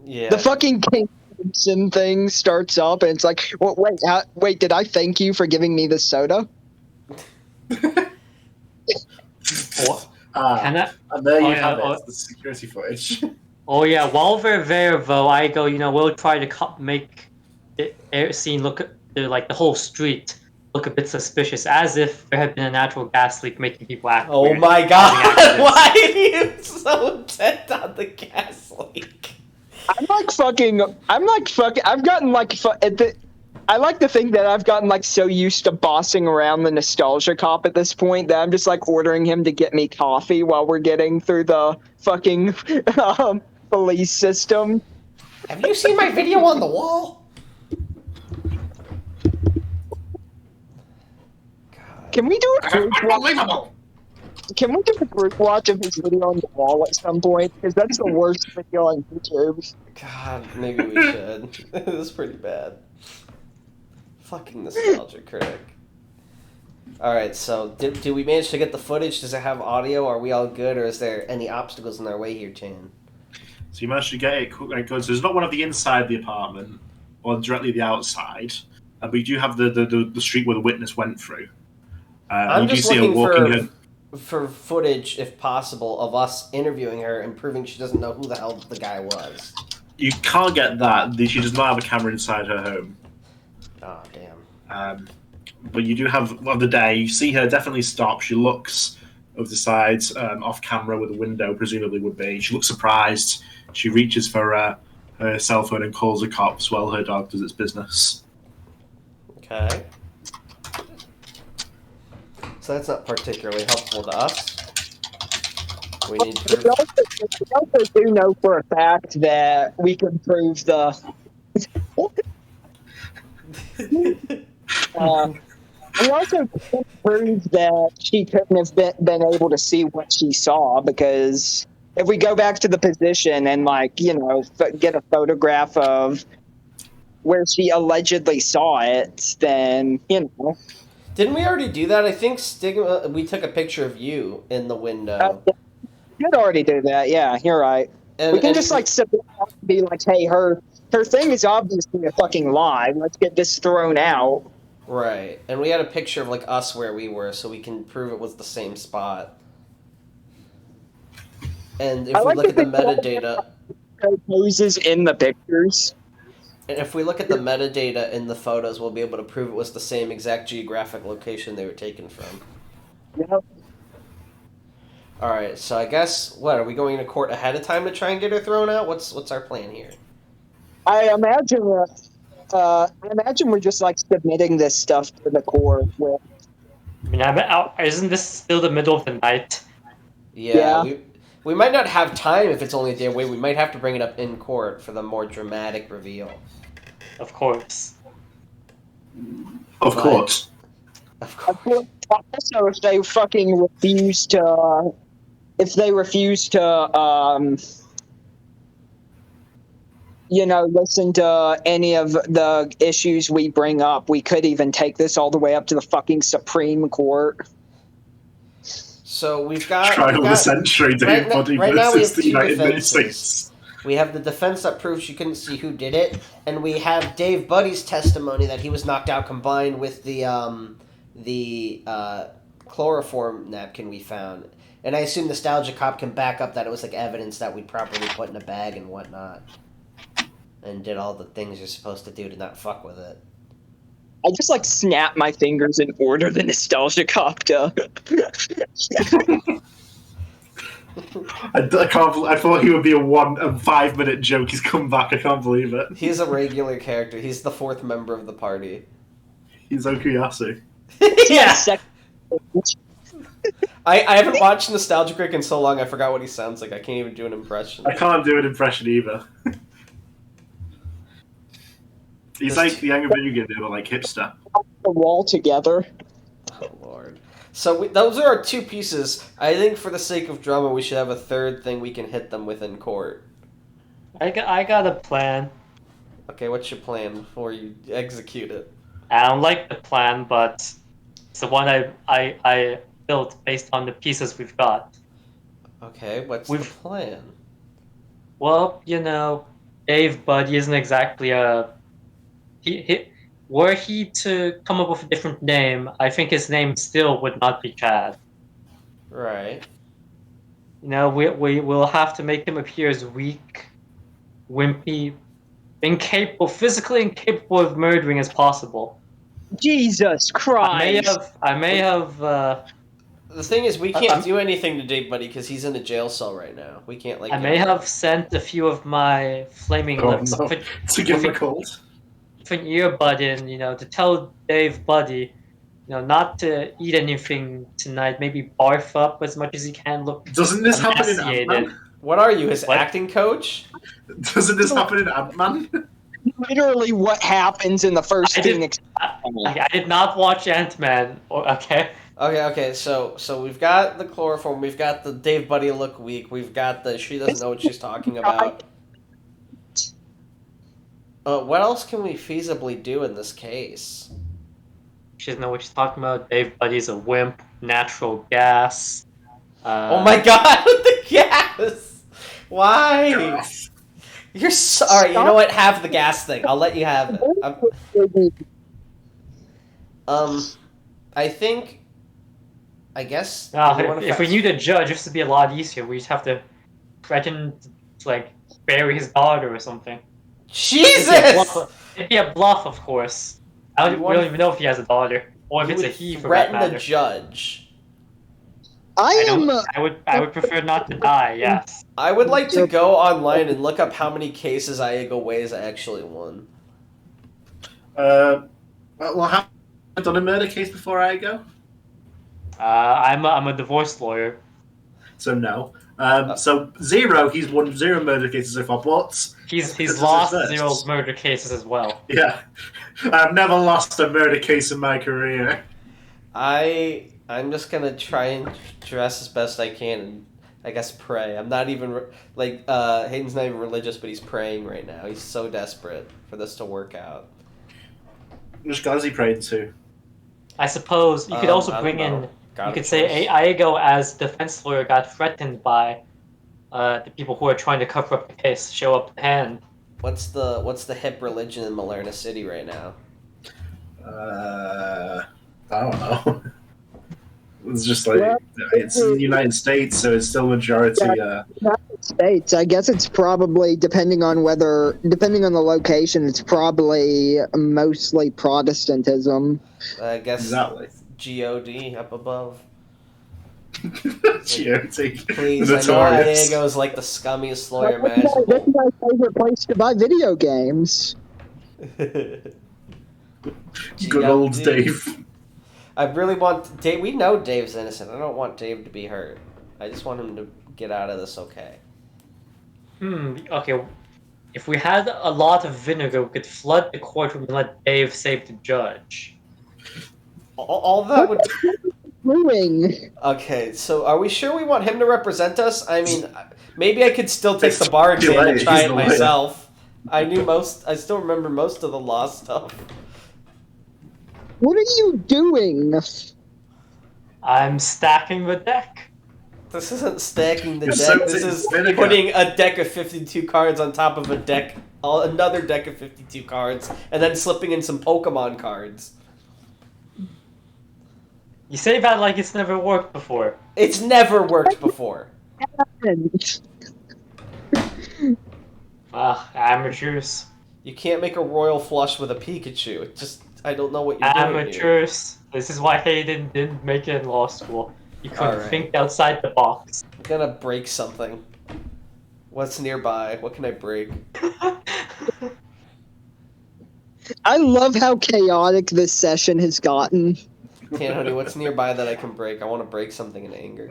Yeah. The fucking King Crimson thing starts up, and it's like, well, wait, did I thank you for giving me this soda? And there you have it, the security footage. Oh yeah, while we're there though, Iago, we'll try to make the air scene look like the whole street look a bit suspicious, as if there had been a natural gas leak making people act Oh weird, my god! causing accidents. Why are you so intent on the gas leak? I've gotten I like to think that I've gotten so used to bossing around the nostalgia cop at this point that I'm just ordering him to get me coffee while we're getting through the fucking police system. Have you seen my video on the wall? Can we do a group watch? Unbelievable! Can we do a group watch of his video on the wall at some point? Because that's the worst video on YouTube. God, maybe we should. This is pretty bad. Fucking nostalgia critic. Alright, so did we manage to get the footage? Does it have audio? Are we all good? Or is there any obstacles in our way here, Chan? So you managed to get it good. So there's not one of the inside the apartment or directly the outside. But you do have the street where the witness went through. I'm you do just see her looking walking for her. for footage, if possible, of us interviewing her and proving she doesn't know who the hell the guy was. You can't get that. She does not have a camera inside her home. Oh, damn. But you do have, on the day, you see her definitely stop. She looks over the sides, off camera where the window presumably would be. She looks surprised. She reaches for her cell phone and calls the cops while her dog does its business. Okay. So that's not particularly helpful to us. We need We also do know for a fact that we can prove the. We also can prove that she couldn't have been able to see what she saw, because if we go back to the position and, like, you know, get a photograph of where she allegedly saw it, then, you know. Didn't we already do that? I think Stigma. We took a picture of you in the window. You'd already do that, yeah, you're right. We can just, like, be like, hey, her thing is obviously a fucking lie. Let's get this thrown out. Right, and we had a picture of, like, us where we were, so we can prove it was the same spot. And if we look at the metadata, poses in the pictures. and if we look at the metadata in the photos, we'll be able to prove it was the same exact geographic location they were taken from. Yep. All right, so I guess what are we going to court ahead of time to try and get her thrown out? What's our plan here? I imagine we're just, like, submitting this stuff to the court. I mean, isn't this still the middle of the night? Yeah. We might not have time if it's only a day away. We might have to bring it up in court for the more dramatic reveal. Of course. Of course. Of course. Also, if they fucking refuse to, you know, listen to any of the issues we bring up, we could even take this all the way up to the fucking Supreme Court. So we've got Trial of the century, Dave Buddy right now we have versus the two United States. defenses. We have the defense that proves she couldn't see who did it, and we have Dave Buddy's testimony that he was knocked out, combined with the chloroform napkin we found. And I assume Nostalgia Cop can back up that it was, like, evidence that we properly put in a bag and whatnot, and did all the things you're supposed to do to not fuck with it. I just, like, snap my fingers and order the Nostalgia Copter. I can't. I thought he would be a 5-minute joke. He's come back. I can't believe it. He's a regular character. He's the fourth member of the party. He's Okuyasu. Yeah. I haven't watched Nostalgic Rick in so long. I forgot what he sounds like. I can't even do an impression. I can't do an impression either. He's like the younger video game, but like hipster. The wall together. Oh Lord. So those are our two pieces. I think for the sake of drama, we should have a third thing we can hit them with in court. I got a plan. Okay, what's your plan before you execute it? I don't like the plan, but it's the one I built based on the pieces we've got. Okay, what's the plan? Well, you know, Dave Buddy isn't exactly a... Were he to come up with a different name, I think his name still would not be Chad. Right. You know, we will have to make him appear as weak, wimpy, physically incapable of murdering as possible. Jesus Christ! I may have. The thing is, we can't do anything to Dave Buddy because he's in a jail cell right now. We can't I may have sent a few of my flaming lips to give him a cold. An earbud in, you know, to tell Dave Buddy, you know, not to eat anything tonight. Maybe barf up as much as he can. Look. Doesn't this happen in Ant-Man? What are you, his acting coach? Doesn't this happen in Ant-Man? Literally, what happens in the first Phoenix? I did not watch Ant-Man. Okay. Okay. So we've got the chloroform. We've got the Dave Buddy look weak. We've got the she doesn't know what she's talking about. What else can we feasibly do in this case? She doesn't know what she's talking about. Dave Buddy's a wimp. Natural gas. Oh my god, the gas! Why? Gas. You're sorry. You know what? Have the gas thing. I'll let you have it. I think I guess. Do you wanna If we fast- knew the judge, this would be a lot easier. We just have to threaten to, like, bury his daughter or something. Jesus! It'd be a bluff, of course. We don't even know if he has a daughter, or if You it's a would he, for that threaten matter. the judge. I would prefer not to die. Yes. I would like to go online and look up how many cases Iago weighs actually won. Well, have you done a murder case before I go? I'm a divorce lawyer. So no. So 0, he's won 0 murder cases so far. But He's this is lost his 0 first. murder cases as well. Yeah, I've never lost a murder case in my career. I'm just gonna try and dress as best I can and I guess pray. I'm not even Hayden's not even religious, but he's praying right now. He's so desperate for this to work out. Which god is he praying to? I suppose you could I also don't bring know. in. God You of could say choice. Iago, as defense lawyer, got threatened by the people who are trying to cover up the case. Show up the hand. What's the hip religion in Malerna City right now? I don't know. It's just like it's the United States, so it's still majority. United States, I guess it's probably depending on the location, it's probably mostly Protestantism. I guess Exactly. God up above. GOT. Please, I know Notorious. Iago is like the scummiest lawyer This is imaginable. my favorite place to buy video games. Good old GOT. Dave. I really want Dave. We know Dave's innocent. I don't want Dave to be hurt. I just want him to get out of this okay. Okay. If we had a lot of vinegar, we could flood the courtroom and let Dave save the judge. All that would. Doing. Okay, so are we sure we want him to represent us? I mean, maybe I could still take the bar It's exam and late. try He's it the lawyer. myself. I still remember most of the law stuff. What are you doing? I'm stacking the deck. This isn't stacking the You're deck. so This is vinegar. putting a deck of 52 cards on top of a deck, another deck of 52 cards, and then slipping in some Pokemon cards. You say that like it's never worked before. It's never worked before. Amateurs. You can't make a royal flush with a Pikachu. It just, I don't know what you're doing here. Amateurs. This is why Hayden didn't make it in law school. You couldn't Alright. think outside the box. I'm gonna break something. What's nearby? What can I break? I love how chaotic this session has gotten. Tanhony, what's nearby that I can break? I want to break something in anger.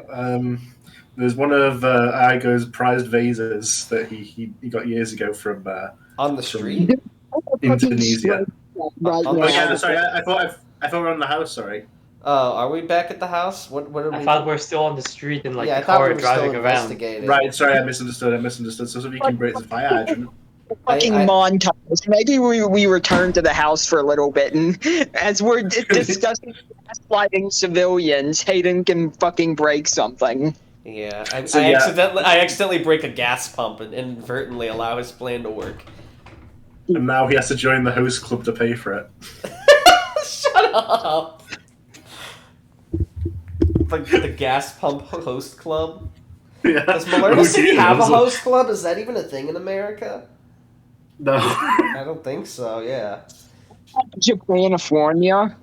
There's one of Iago's prized vases that he got years ago from On the street? Indonesia. Right Oh, Oh, now. yeah, sorry, I thought we were on the house. Sorry. Oh, are we back at the house? What are we? I thought we were still on the street and like yeah, I the thought car we were still driving around. investigating. Right, sorry, I misunderstood. So if you can break the fire hydrant. Fucking montage. Maybe we return to the house for a little bit, and as we're discussing gaslighting civilians, Hayden can fucking break something. Yeah, So, I yeah. accidentally break a gas pump and inadvertently allow his plan to work. And now he has to join the host club to pay for it. Shut up! The gas pump host club? Yeah. Does Malerna Oh, City yeah, have a that's host club? Is that even a thing in America? No. I don't think so, yeah. Japan-California.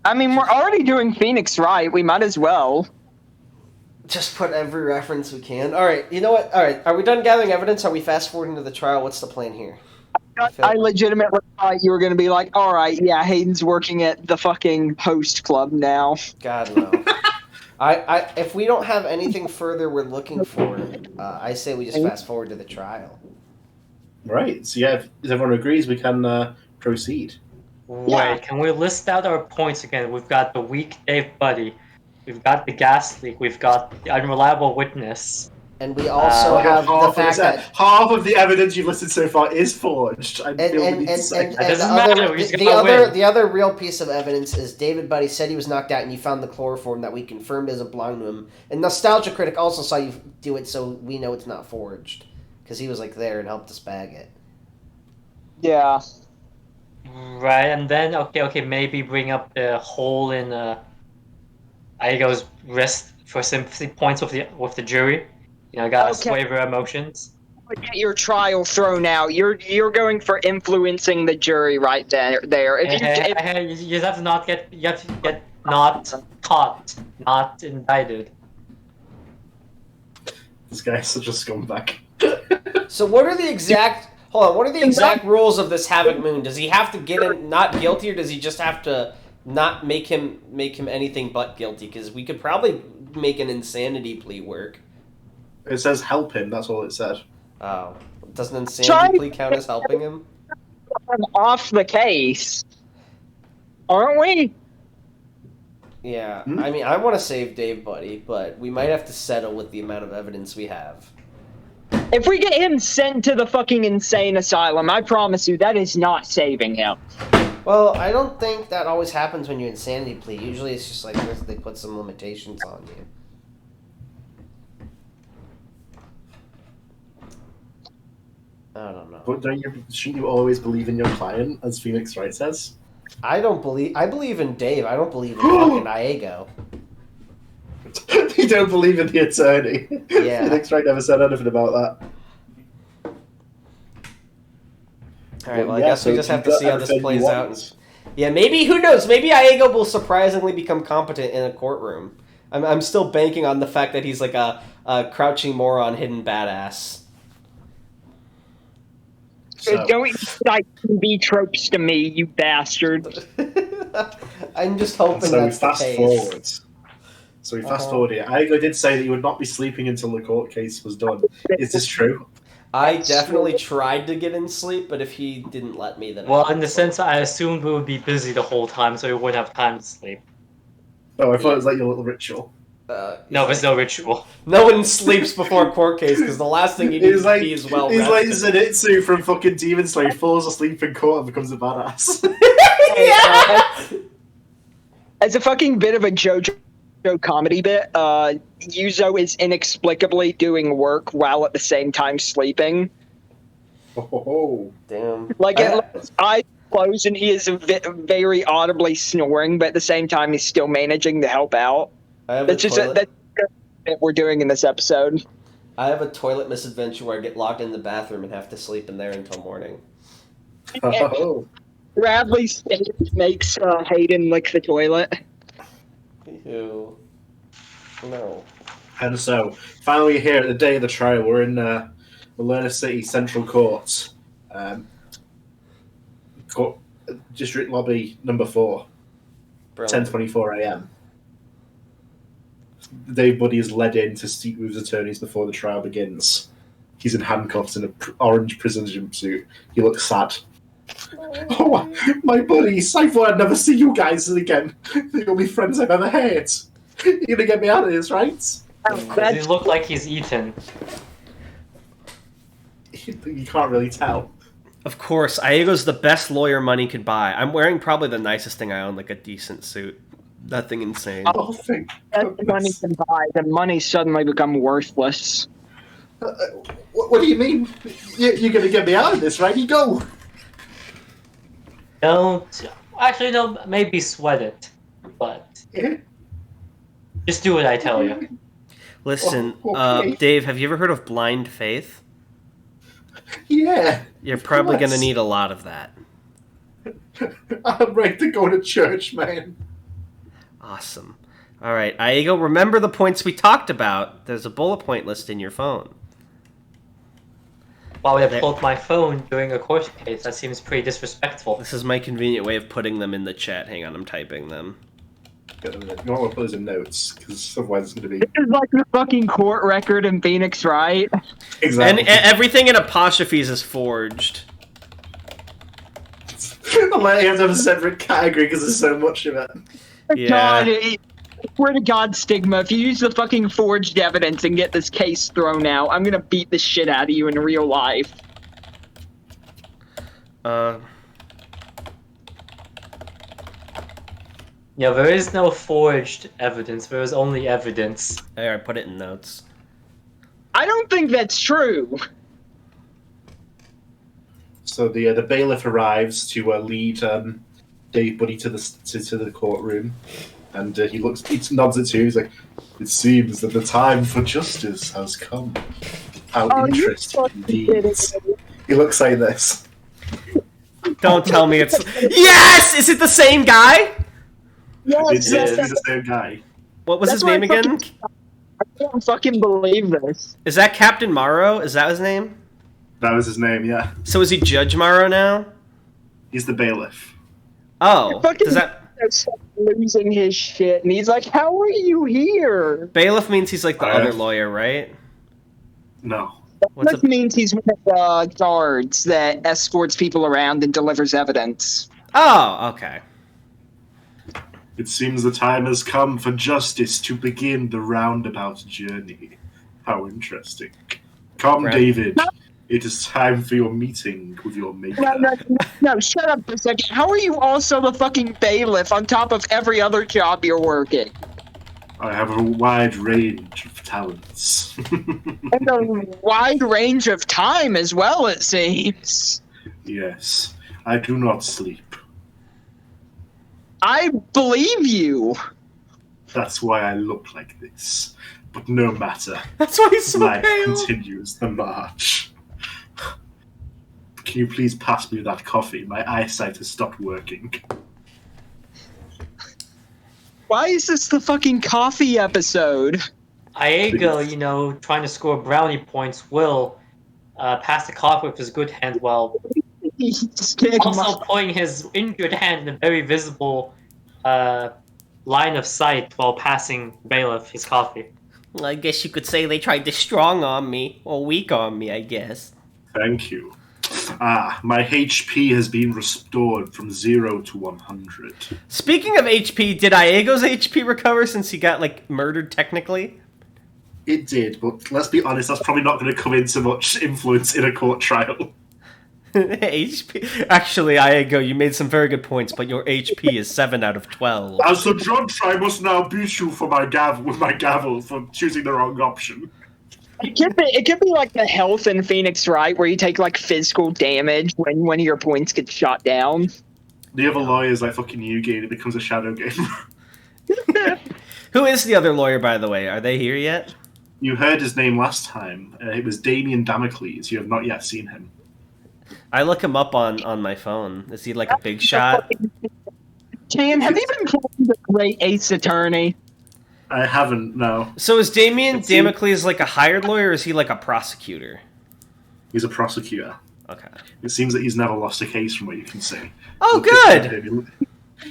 I mean, we're already doing Phoenix right. We might as well. Just put every reference we can. Alright, you know what? Alright, are we done gathering evidence? Are we fast forwarding to the trial? What's the plan here? I legitimately thought you were going to be like, all right, yeah, Hayden's working at the fucking host club now. God, no. If we don't have anything further we're looking for, I say we just fast forward to the trial. Right. So yeah, if everyone agrees, we can proceed. Yeah. Wait, can we list out our points again? We've got the weak Dave buddy. We've got the gas leak. We've got the unreliable witness. And we also have the fact that... half of the evidence you've listed so far is forged. I And feel we and, need to and, say and, that. and doesn't the matter, other we just the gotta other win. the other real piece of evidence is David Buddy said he was knocked out and you found the chloroform that we confirmed doesn't belong to him. And Nostalgia Critic also saw you do it, so we know it's not forged because he was like there and helped us bag it. Yeah. Right, and then okay, maybe bring up the hole in Iago's wrist for sympathy points with the jury. You know, gotta Okay. sway their emotions. Get your trial thrown out. You're going for influencing the jury right there. If you Hey, you have to not get not caught, not indicted. This guy's such a scumbag. So what are the exact? Hold on. What are the exact rules of this Havoc Moon? Does he have to get in not guilty, or does he just have to not make him anything but guilty? Because we could probably make an insanity plea work. It says help him. That's all it said. Oh, doesn't insanity plea count as helping him? off the case, aren't we? Yeah, I mean, I want to save Dave Buddy, but we might have to settle with the amount of evidence we have. If we get him sent to the fucking insane asylum, I promise you that is not saving him. Well, I don't think that always happens when you insanity plea. Usually it's just like this, they put some limitations on you. I don't know. But shouldn't you always believe in your client, as Phoenix Wright says? I believe in Dave. I don't believe in fucking Iago. You don't believe in the attorney. Yeah. Phoenix Wright never said anything about that. Alright, well, I Yeah, guess we so just have you to see got how this everything plays you out. want. Yeah, maybe, who knows? Maybe Iago will surprisingly become competent in a courtroom. I'm still banking on the fact that he's like a crouching moron, hidden badass. So, Don't like be tropes to me, you bastard. I'm just hoping so we that's the fast case. forward. So we fast forward here. Iago did say that he would not be sleeping until the court case was done. Is this true? I definitely tried to get in sleep, but if he didn't let me, then I Well, didn't in the sleep. sense, I assumed we would be busy the whole time, so we wouldn't have time to sleep. Oh, I thought it was like your little ritual. No, there's no ritual. No one sleeps before a court case because the last thing you need He's to like, be is well he's like rested. Zenitsu from fucking Demon Slayer. He falls asleep in court and becomes a badass. Yeah! As a fucking bit of a JoJo comedy bit, Yuzo is inexplicably doing work while at the same time sleeping. Oh, Damn. Like, his eyes closed and he is very audibly snoring, but at the same time he's still managing to help out. I have That's a just toilet. that's what we're doing in this episode. I have a toilet misadventure where I get locked in the bathroom and have to sleep in there until morning. oh. Bradley makes Hayden lick the toilet. Ew. No. And so, finally here at the day of the trial, we're in Lerner City Central Court. Court District Lobby number 4, Brilliant. 10:24 a.m. Dave Buddy is led in to speak with his attorneys before the trial begins. He's in handcuffs in an orange prison jumpsuit. He looks sad. Oh, my buddies! I thought I'd never see you guys again. The only friends I've ever had. You're gonna get me out of this, right? Does he look like he's eaten? You can't really tell. Of course, Iago's the best lawyer money could buy. I'm wearing probably the nicest thing I own, like a decent suit. Nothing insane. Oh, thank That's the money goodness. can buy. The money suddenly become worthless. What do you mean? You're gonna get me out of this, right? You go. Don't. Actually, no, maybe sweat it. But Yeah. just do what I tell you. Listen, okay. Dave, have you ever heard of blind faith? Yeah. You're probably going to course. need a lot of that. I'm ready to go to church, man. Awesome. All right, Iago, remember the points we talked about. There's a bullet point list in your phone. Why would I pulled my phone during a court case? That seems pretty disrespectful. This is my convenient way of putting them in the chat. Hang on, I'm typing them. You don't want to put those in notes, because otherwise it's going to be... This is like the fucking court record in Phoenix, right? Exactly. And everything in apostrophes is forged. I'm like, you have to have a separate category because there's so much of it. Yeah. God, swear to God, Stigma, if you use the fucking forged evidence and get this case thrown out, I'm gonna beat the shit out of you in real life. Yeah, there is no forged evidence. There is only evidence. There, I put it in notes. I don't think that's true. So the bailiff arrives to lead Dave Buddy to the courtroom. And he nods at you. He's like, "It seems that the time for justice has come. How interesting indeed." He looks like this. Don't tell me it's... Yes! Is it the same guy? He's Yes, the same guy. What was his That's name why I again? I can't fucking believe this. Is that Captain Morrow? Is that his name? That was his name, yeah. So is he Judge Morrow now? He's the bailiff. Oh, Fucking does that... losing his shit, and he's like, "How are you here?" Bailiff means he's like the other lawyer, right? No. What's That means he's one of the guards that escorts people around and delivers evidence. Oh, okay. It seems the time has come for justice to begin the roundabout journey. How interesting. Come, Right. David. It is time for your meeting with your maker. No, shut up for a second. How are you also the fucking bailiff on top of every other job you're working? I have a wide range of talents. And a wide range of time as well, it seems. Yes, I do not sleep. I believe you. That's why I look like this. But no matter. That's why he's so Life pale. continues the march. Can you please pass me that coffee? My eyesight has stopped working. Why is this the fucking coffee episode? Iago, trying to score brownie points, will pass the coffee with his good hand while also putting his injured hand in a very visible line of sight while passing Bailiff his coffee. Well, I guess you could say they tried to strong arm me, or weak arm me, I guess. Thank you. My HP has been restored from 0 to 100. Speaking of HP, did Iago's HP recover since he got, murdered technically? It did, but let's be honest, that's probably not going to come into much influence in a court trial. HP? Actually, Iago, you made some very good points, but your HP is 7 out of 12. As the judge, I must now beat you for with my gavel for choosing the wrong option. It could be like the health in Phoenix Wright, where you take physical damage when one of your points gets shot down. The other lawyer is like fucking Yugi, and it becomes a shadow game. Who is the other lawyer, by the way? Are they here yet? You heard his name last time. It was Damien Damocles. You have not yet seen him. I look him up on my phone. Is he like a big shot? Chan, have you been playing the Great Ace Attorney? I haven't, no. So is Damien Damocles like a hired lawyer, or is he like a prosecutor? He's a prosecutor. Okay. It seems that he's never lost a case from what you can see. Oh, good!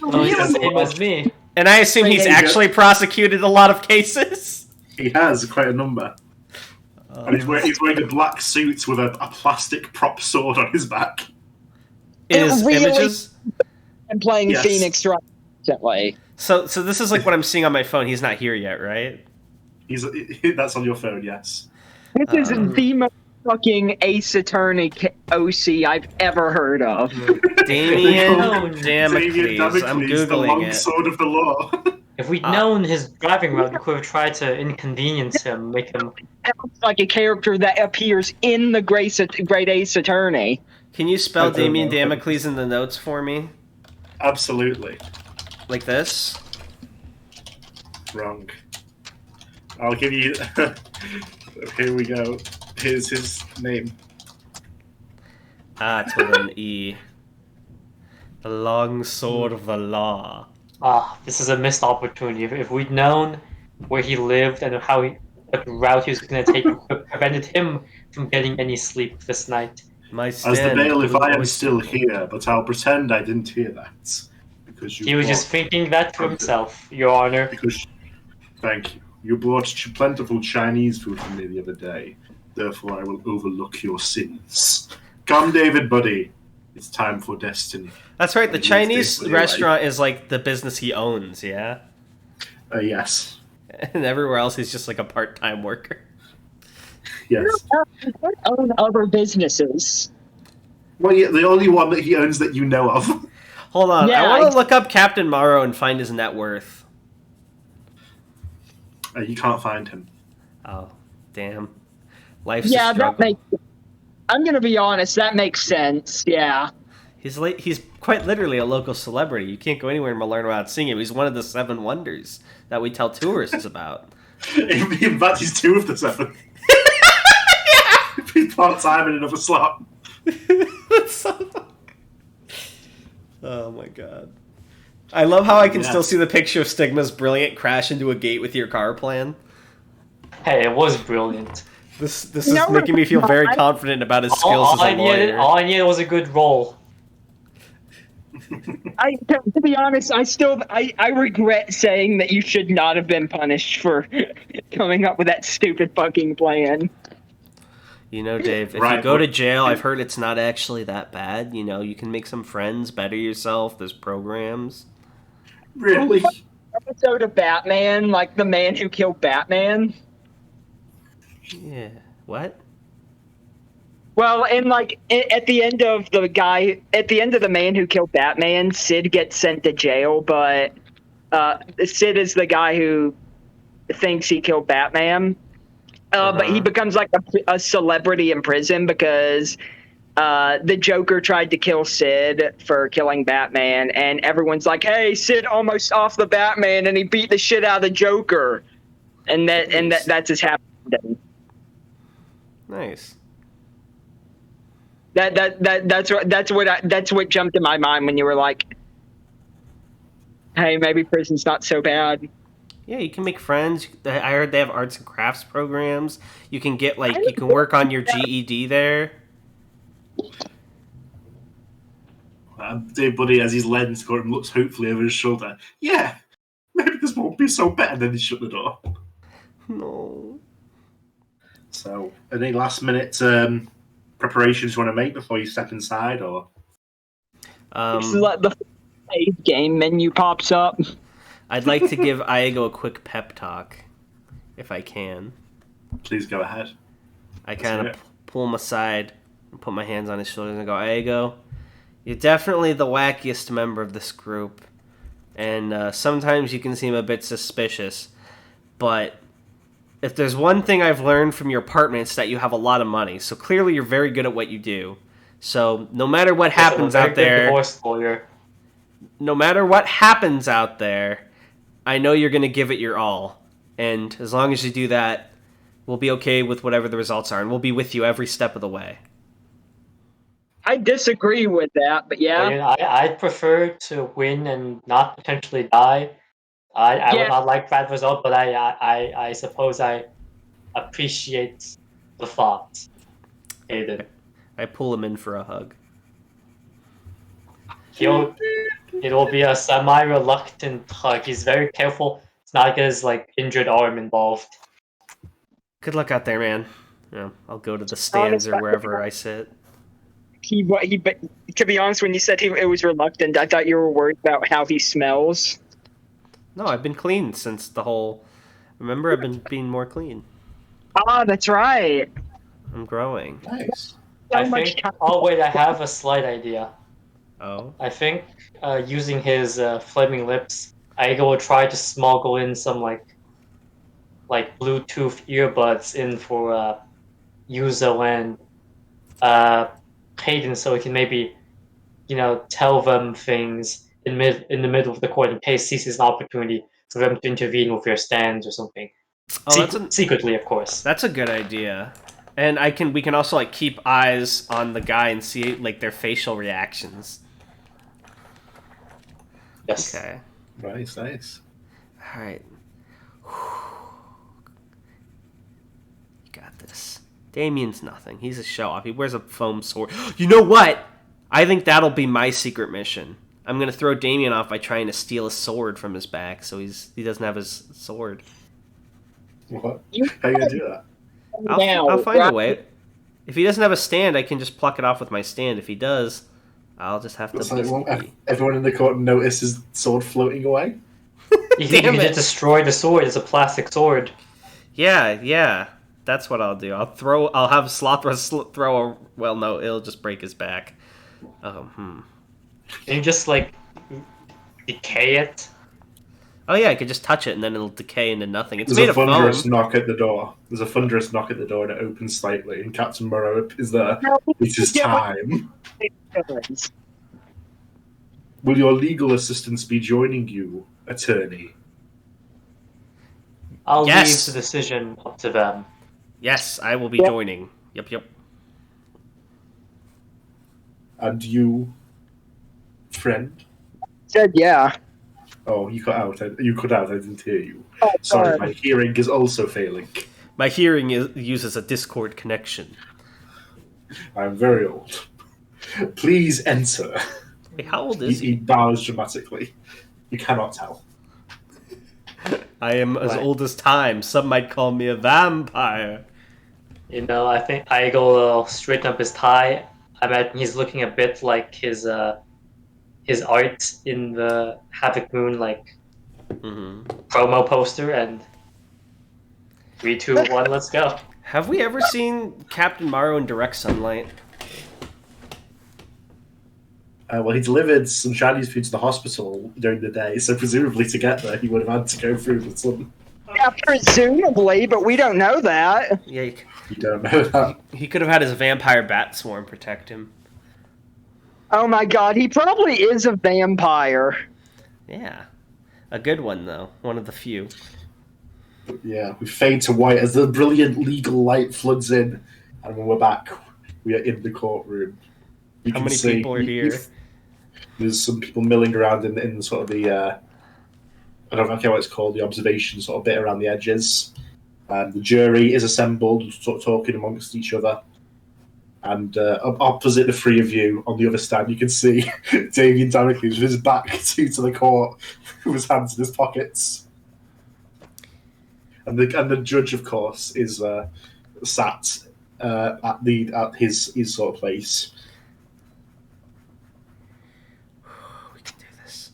Oh, he's the same as me. And I assume he's actually prosecuted a lot of cases? He has quite a number. And he's wearing a black suit with a plastic prop sword on his back. Is images? I'm playing Yes. Phoenix Wright recently. So this is like what I'm seeing on my phone. He's not here yet, right? That's on your phone, yes. This is the most fucking Ace Attorney OC I've ever heard of. Damien Damien Damocles. I'm the Googling long it. sword of the law. If we'd known his driving route, we could have tried to inconvenience him, make him. Sounds like a character that appears in the Great Ace Attorney. Can you spell I don't Damien know. Damocles in the notes for me? Absolutely. Like this? Wrong. I'll give you... Here we go. Here's his name. Ah, it's with an E. The long sword of the law. This is a missed opportunity. If we'd known where he lived and what route he was going to take, it would have prevented him from getting any sleep this night. My As the stand bailiff, I am was- still here, but I'll pretend I didn't hear that. Because you He was brought- just thinking that to himself, Your Honor. Thank you. You brought plentiful Chinese food for me the other day. Therefore, I will overlook your sins. Come, David, buddy. It's time for destiny. That's right, the These Chinese days, restaurant is like the business he owns, yeah? Yes. And everywhere else he's just like a part-time worker. Yes. I own other businesses. Well, yeah, the only one that he owns that you know of. Hold on, Yeah, I want to look up Captain Morrow and find his net worth. You can't find him. Oh, damn. Life's a Yeah, struggle. that makes. I'm gonna be honest. That makes sense. Yeah. He's quite literally a local celebrity. You can't go anywhere and learn about seeing him. He's one of the 7 wonders that we tell tourists about. In fact, he's 2 of the 7. He's part-time in another slot. Oh my god. I love how I can still see the picture of Stigma's brilliant crash into a gate with your car plan. Hey, it was brilliant. This is making me feel very confident about his skills as a lawyer. All I needed was a good roll. To be honest, I regret saying that you should not have been punished for coming up with that stupid fucking plan. You know, Dave, if you go to jail, I've heard it's not actually that bad. You know, you can make some friends, better yourself. There's programs. Really? Episode of Batman, like the man who killed Batman. Yeah. What? Well, and like at the end of the man who killed Batman, Sid gets sent to jail, but Sid is the guy who thinks he killed Batman. But he becomes like a celebrity in prison because the Joker tried to kill Sid for killing Batman, and everyone's like, "Hey, Sid almost off the Batman, and he beat the shit out of the Joker," and that's his happy ending. Nice. That's what jumped in my mind when you were like, "Hey, maybe prison's not so bad." Yeah, you can make friends. I heard they have arts and crafts programs. You can get you can work on your GED there. Dave Buddy, as his lens going, looks hopefully over his shoulder. Yeah, maybe this won't be so bad. And then he shut the door. No. So, any last minute preparations you want to make before you step inside, or? It's like the save game menu pops up. I'd like to give Iago a quick pep talk, if I can. Please go ahead. I kind of pull him aside and put my hands on his shoulders and go, Iago, you're definitely the wackiest member of this group. And sometimes you can seem a bit suspicious. But if there's one thing I've learned from your apartment, it's that you have a lot of money. So clearly you're very good at what you do. So no matter what happens out there... Divorce lawyer. No matter what happens out there... I know you're going to give it your all, and as long as you do that, we'll be okay with whatever the results are, and we'll be with you every step of the way. I disagree with that, but yeah. I mean, I'd prefer to win and not potentially die. I would not like that result, but I suppose I appreciate the thought. Aiden. I pull him in for a hug. It will be a semi-reluctant hug. He's very careful. It's not like his injured arm involved. Good luck out there, man. Yeah, I'll go to the stands or wherever I sit. To be honest, when you said it was reluctant, I thought you were worried about how he smells. No, I've been clean since the whole... Remember, I've been being more clean. Ah, that's right. I'm growing. Nice. Oh, wait, I have a slight idea. Oh? I think using his flaming lips, Iago will try to smuggle in some Bluetooth earbuds in for Yuzo and Hayden, so he can maybe tell them things in the middle of the court in case he sees an opportunity for them to intervene with their stands or something. Oh, secretly, of course. That's a good idea. And we can also keep eyes on the guy and see their facial reactions. Yes. Okay. Nice. All right. You got this. Damien's nothing. He's a show-off. He wears a foam sword. You know what? I think that'll be my secret mission. I'm going to throw Damien off by trying to steal a sword from his back so he doesn't have his sword. What? How are you going to do that? I'll find a way. If he doesn't have a stand, I can just pluck it off with my stand. If he does, I'll just have to... Everyone in the court notices sword floating away? You can just destroy the sword. It's a plastic sword. Yeah. That's what I'll do. I'll have Slothra throw a... Well, no, it'll just break his back. Can you just, decay it? Oh, yeah, I could just touch it, and then it'll decay into nothing. It's There's made a of foam. thunderous knock at the door. There's a thunderous knock at the door, and it opens slightly, and Captain Morrow is there. It is time. Will your legal assistants be joining you, attorney? I'll Yes. leave the decision up to them. Yes, I will be Yep. joining. Yep. And you, friend? Said yeah. Oh, you cut out. You cut out. I didn't hear you. Oh, Sorry, my hearing is also failing. My hearing uses a Discord connection. I'm very old. Please enter. Wait, how old He, is he he? bows dramatically. You cannot tell. I am as Right. old as time. Some might call me a vampire. You know, I think Iago will straighten up his tie. I imagine he's looking a bit like his art in the Havoc Moon Hmm. promo poster, and 3, 2, 1, let's go. Have we ever seen Captain Morrow in direct sunlight? Well, he delivered some Chinese food to the hospital during the day, so presumably to get there, he would have had to go through the sun. Yeah, presumably, but we don't know that. Yeah, You don't know that. he could have had his vampire bat swarm protect him. Oh my god, he probably is a vampire. Yeah. A good one, though. One of the few. Yeah, we fade to white as the brilliant legal light floods in, and when we're back, we are in the courtroom. You How can many see- people are here? There's some people milling around in sort of the, I don't know what it's called, the observation sort of bit around the edges. The jury is assembled, sort of talking amongst each other. And opposite the three of you, on the other stand, you can see Damien Damocles with his back to the court, with his hands in his pockets. And the judge, of course, is sat at his sort of place. We can do this.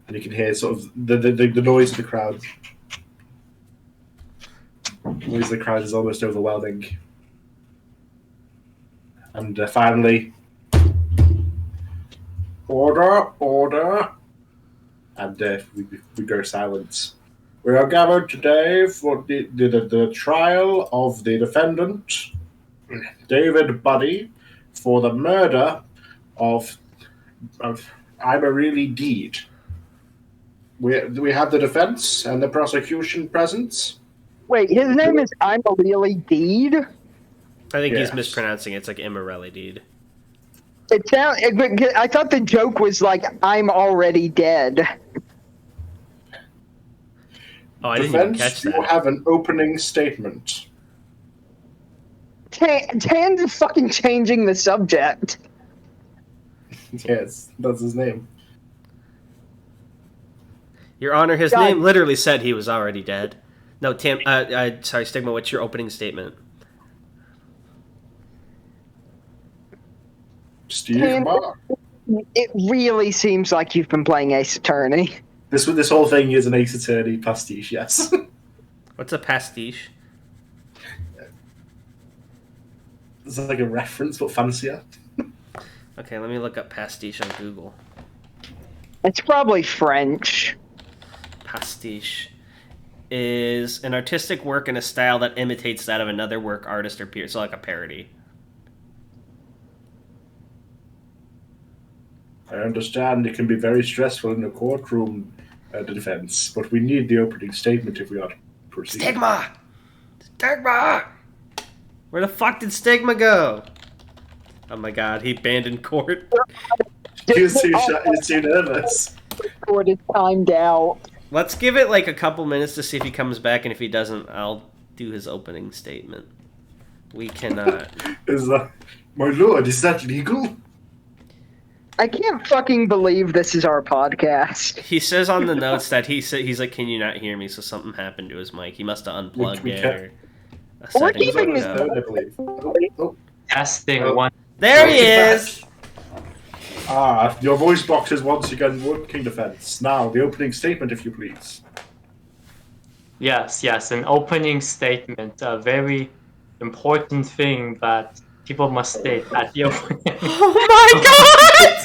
And you can hear sort of the noise of the crowd. The noise of the crowd is almost overwhelming. And finally, order. And we go silent. We are gathered today for the trial of the defendant, David Buddy, for the murder of I'm a Really Deed. We have the defense and the prosecution present. Wait, his name is I'm a Really Deed? I think he's Yes. mispronouncing it. It's like Immorelli Deed. I thought the joke was like, I'm already dead. Oh, I didn't even Defense, catch you that. have an opening statement. Tan's fucking changing the subject. Yes, that's his name. Your Honor, his God. name literally said he was already dead. No, sorry, Stigma, what's your opening statement? Stigma. It really seems like you've been playing Ace Attorney. This whole thing is an Ace Attorney pastiche, yes. What's a pastiche? It's like a reference, but fancier. Okay, let me look up pastiche on Google. It's probably French. Pastiche is an artistic work in a style that imitates that of another work, artist, or peer. So like a parody. I understand it can be very stressful in the courtroom, the defense, but we need the opening statement if we are to proceed. Stigma! Stigma! Where the fuck did Stigma go? Oh my god, he abandoned court. He's too nervous. Court is timed out. Let's give it like a couple minutes to see if he comes back, and if he doesn't, I'll do his opening statement. We cannot. Is that, my lord, is that legal? I can't fucking believe this is our podcast. He says on the notes that he's like, "Can you not hear me?" So something happened to his mic. He must have unplugged We it. can't- Or a We're setting keeping fucked this- up. I believe. Oh. Testing Oh. 1. There he Welcome is. Your voice box is once again working, defense. Now, the opening statement, if you please. Yes, an opening statement. A very important thing that people must state at the opening. Oh my god!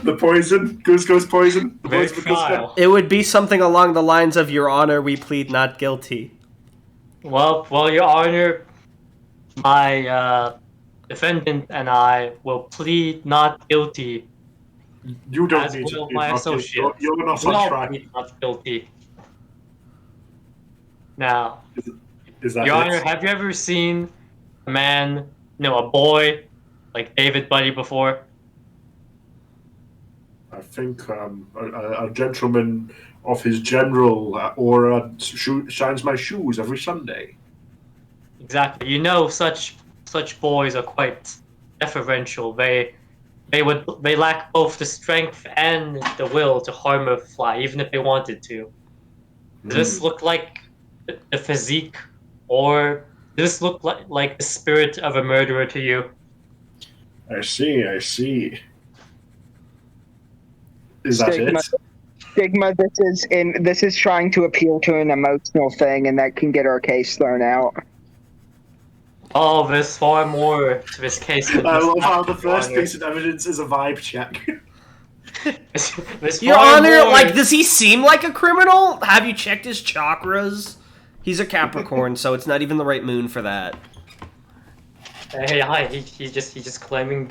The poison, goose poison. The Very poison with trial. It would be something along the lines of, "Your Honor, we plead not guilty." Well, Your Honor, my defendant and I will plead not guilty You don't As need to will be my not associates. guilty. You're not We on all track. plead not guilty. Now, Is that Your it? Honor, have you ever seen a man, a boy, like David Buddy before? I think a gentleman of his general aura shines my shoes every Sunday. Exactly. Such boys are quite deferential. They lack both the strength and the will to harm a fly, even if they wanted to. Does this look like the physique, or does this look like the spirit of a murderer to you? I see. Is that Stigma. it? Stigma, this is trying to appeal to an emotional thing, and that can get our case thrown out. Oh, there's far more to this case than I just love how that, the Your first Honor. piece of evidence is a vibe check. There's Your far Honor, more. like, does he seem like a criminal? Have you checked his chakras? He's a Capricorn, so it's not even the right moon for that. Hey, hi. He's just claiming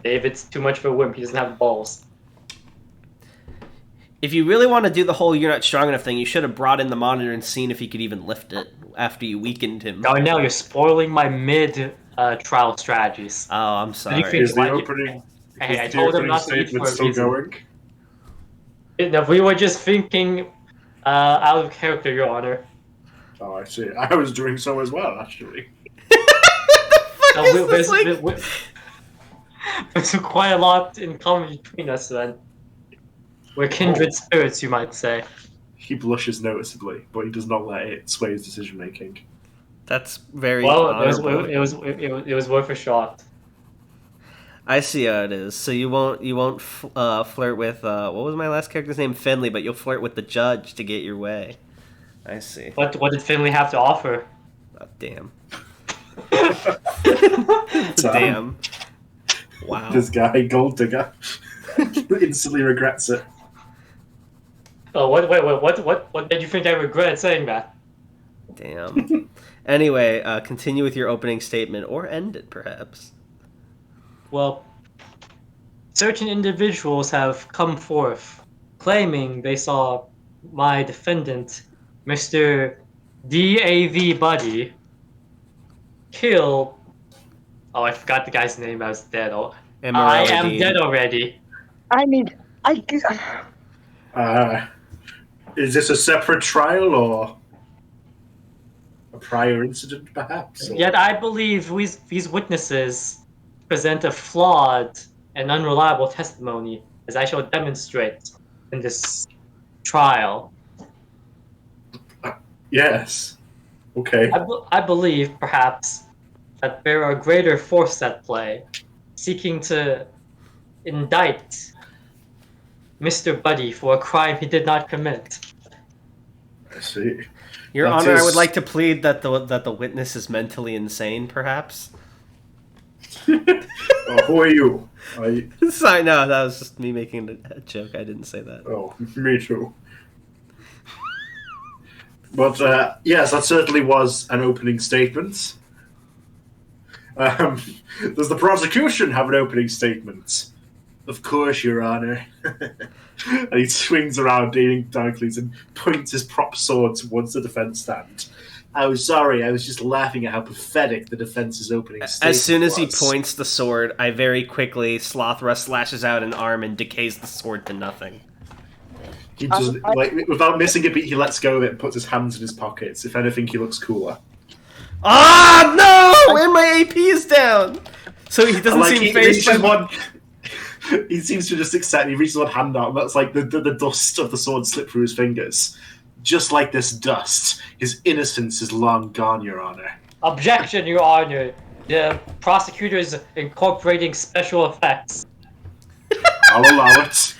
David's too much of a wimp. He doesn't have balls. If you really want to do the whole "you're not strong enough" thing, you should have brought in the monitor and seen if he could even lift it after you weakened him. Darnell, you're spoiling my mid-trial strategies. Oh, I'm sorry. Is the Why- opening? Hey, I is the told him opening not to eat statement for a still reason. going? If we were just thinking out of character, Your Honor. Oh, I see. I was doing so as well, actually. There's quite a lot in common between us then. We're kindred spirits, you might say. He blushes noticeably, but he does not let it sway his decision making. That's very Well, honorable. it was worth a shot. I see how it is. So you won't flirt with what was my last character's name? Finley, but you'll flirt with the judge to get your way. I see. What did Finley have to offer? Oh, damn. Damn. Damn. Wow. This guy, gold digger, instantly regrets it. Oh, what made you think I regret saying that? Damn. Anyway, continue with your opening statement, or end it, perhaps. Well, certain individuals have come forth claiming they saw my defendant, Mr. DAV Buddy, kill. Oh, I forgot the guy's name. I was dead. Oh, I am Immorality. dead already. Is this a separate trial or a prior incident, perhaps? Or... Yet I believe these witnesses present a flawed and unreliable testimony, as I shall demonstrate in this trial. Yes. Okay. I believe, perhaps, that there are greater forces at play, seeking to indict Mr. Buddy for a crime he did not commit. I see. Your That Honor, I is- would like to plead that the witness is mentally insane, perhaps. Who are you? Sorry, no, that was just me making a joke. I didn't say that. Oh, me too. But yes, that certainly was an opening statement. Does the prosecution have an opening statement? Of course, Your Honor. And he swings around Dean Douglas and points his prop sword towards the defense stand. I was sorry, I was just laughing at how pathetic the defense's opening statement As soon as he was. points the sword, I very quickly, Slothra slashes out an arm and decays the sword to nothing. He doesn't, without missing a beat, he lets go of it and puts his hands in his pockets. If anything, he looks cooler. Ah, no! And my AP is down! So he doesn't seem he phased reaches by... one. He seems to just accept. He reaches one hand out, and that's like the dust of the sword slip through his fingers. Just like this dust, his innocence is long gone, Your Honor. Objection, Your Honor. The prosecutor is incorporating special effects. I'll allow it.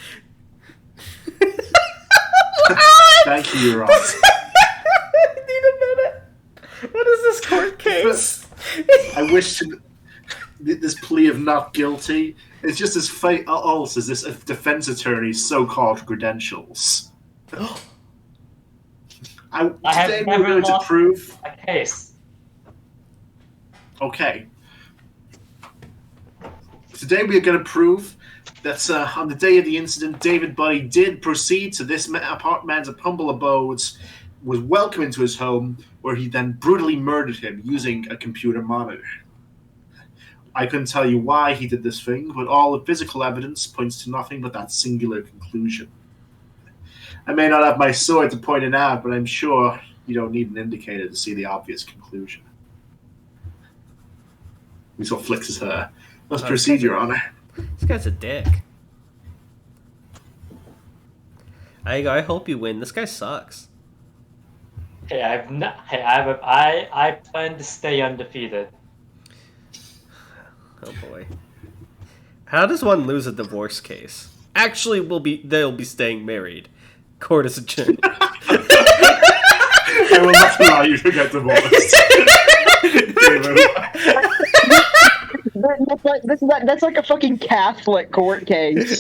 Thank you, Your Honor. I need a minute. What is this court case? I wish to. This plea of not guilty is just as false as this defense attorney's so-called credentials. I Today have we're never going to lost prove. a case. Okay. Today we are going to prove That's on the day of the incident, David Buddy did proceed to this man's humble abode, was welcome into his home, where he then brutally murdered him using a computer monitor. I couldn't tell you why he did this thing, but all the physical evidence points to nothing but that singular conclusion. I may not have my sword to point it out, but I'm sure you don't need an indicator to see the obvious conclusion. He sort of flicks his hair. Let's proceed, Your Honor. This guy's a dick. I hope you win. This guy sucks. Hey, I plan to stay undefeated. Oh boy. How does one lose a divorce case? Actually, they'll be staying married. Court is adjourned. I will not allow you to get divorced. That's like a fucking Catholic court case.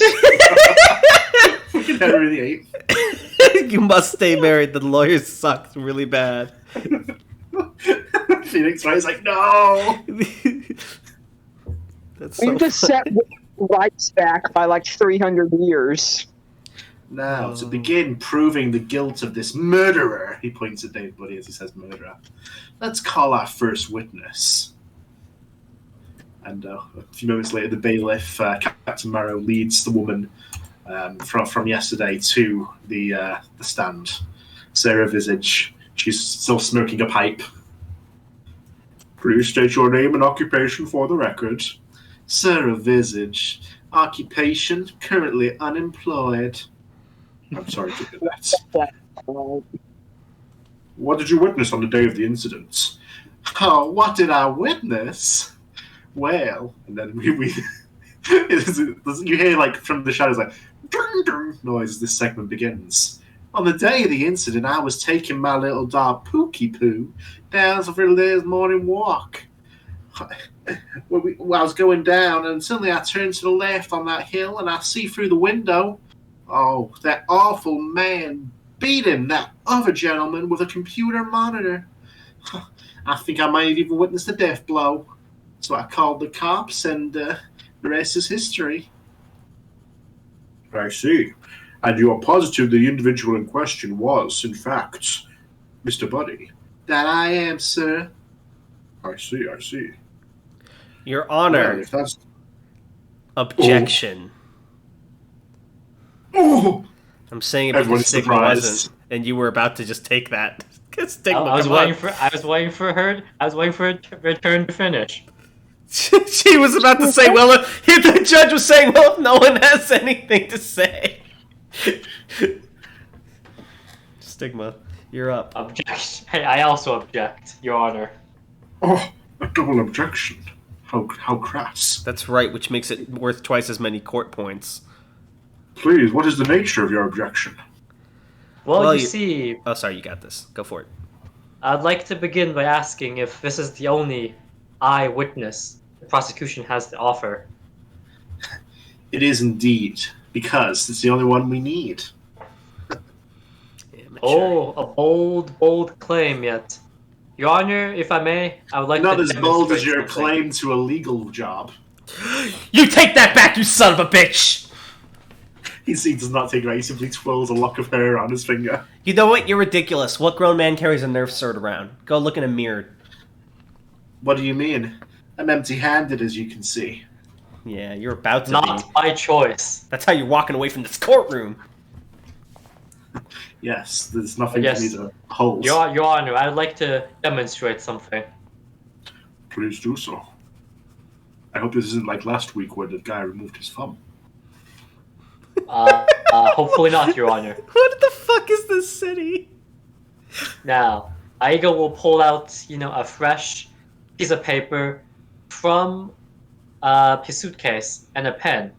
Fucking Henry VIII. You must stay married. The lawyers sucked really bad. Phoenix Wright's like, no! That's We so just set rights back by like 300 years. Now, to begin proving the guilt of this murderer, he points at Dave Buddy as he says murderer, let's call our first witness. And a few moments later, the bailiff, Captain Marrow, leads the woman from yesterday to the stand. Sarah Visage, she's still smoking a pipe. Please state your name and occupation for the record. Sarah Visage, occupation, currently unemployed. I'm sorry to hear that. What did you witness on the day of the incident? Oh, what did I witness? Well, and then you hear like from the shadows like ding, ding, noise as this segment begins. On the day of the incident, I was taking my little dog Pookie Poo down for his morning walk. I was going down, and suddenly I turned to the left on that hill, and I see through the window, oh, that awful man beating that other gentleman with a computer monitor. I think I might have even witnessed a death blow. So I called the cops, and the rest is history. I see. And you are positive the individual in question was, in fact, Mr. Buddy? That I am, sir. I see. Your Honor. Well, if that's... Objection. Oh! I'm saying it because Stigma wasn't, and you were about to just take that. Stigma, I was waiting for her to turn to finish. She was about to say, well, the judge was saying, well, if no one has anything to say. Stigma, you're up. Objection. Hey, I also object, Your Honor. Oh, a double objection. How crass. That's right, which makes it worth twice as many court points. Please, what is the nature of your objection? Well, you see... Oh, sorry, you got this. Go for it. I'd like to begin by asking if this is the only eyewitness the prosecution has to offer. It is indeed, because it's the only one we need. Oh, a bold claim yet. Your Honor, if I may, I would like Not to as bold as your demonstrate claim to a legal job. You take that back, you son of a bitch! He does not take it. He simply twirls a lock of hair on his finger. You know what? You're ridiculous. What grown man carries a Nerf sword around? Go look in a mirror. What do you mean? I'm empty-handed, as you can see. Yeah, you're about to Not be. by choice. That's how you're walking away from this courtroom. Yes, there's nothing Yes. for me to hold. Your Honor, I'd like to demonstrate something. Please do so. I hope this isn't like last week where the guy removed his thumb. Hopefully not, Your Honor. What the fuck is this city? Now, Iago will pull out, a fresh piece of paper from his suitcase and a pen.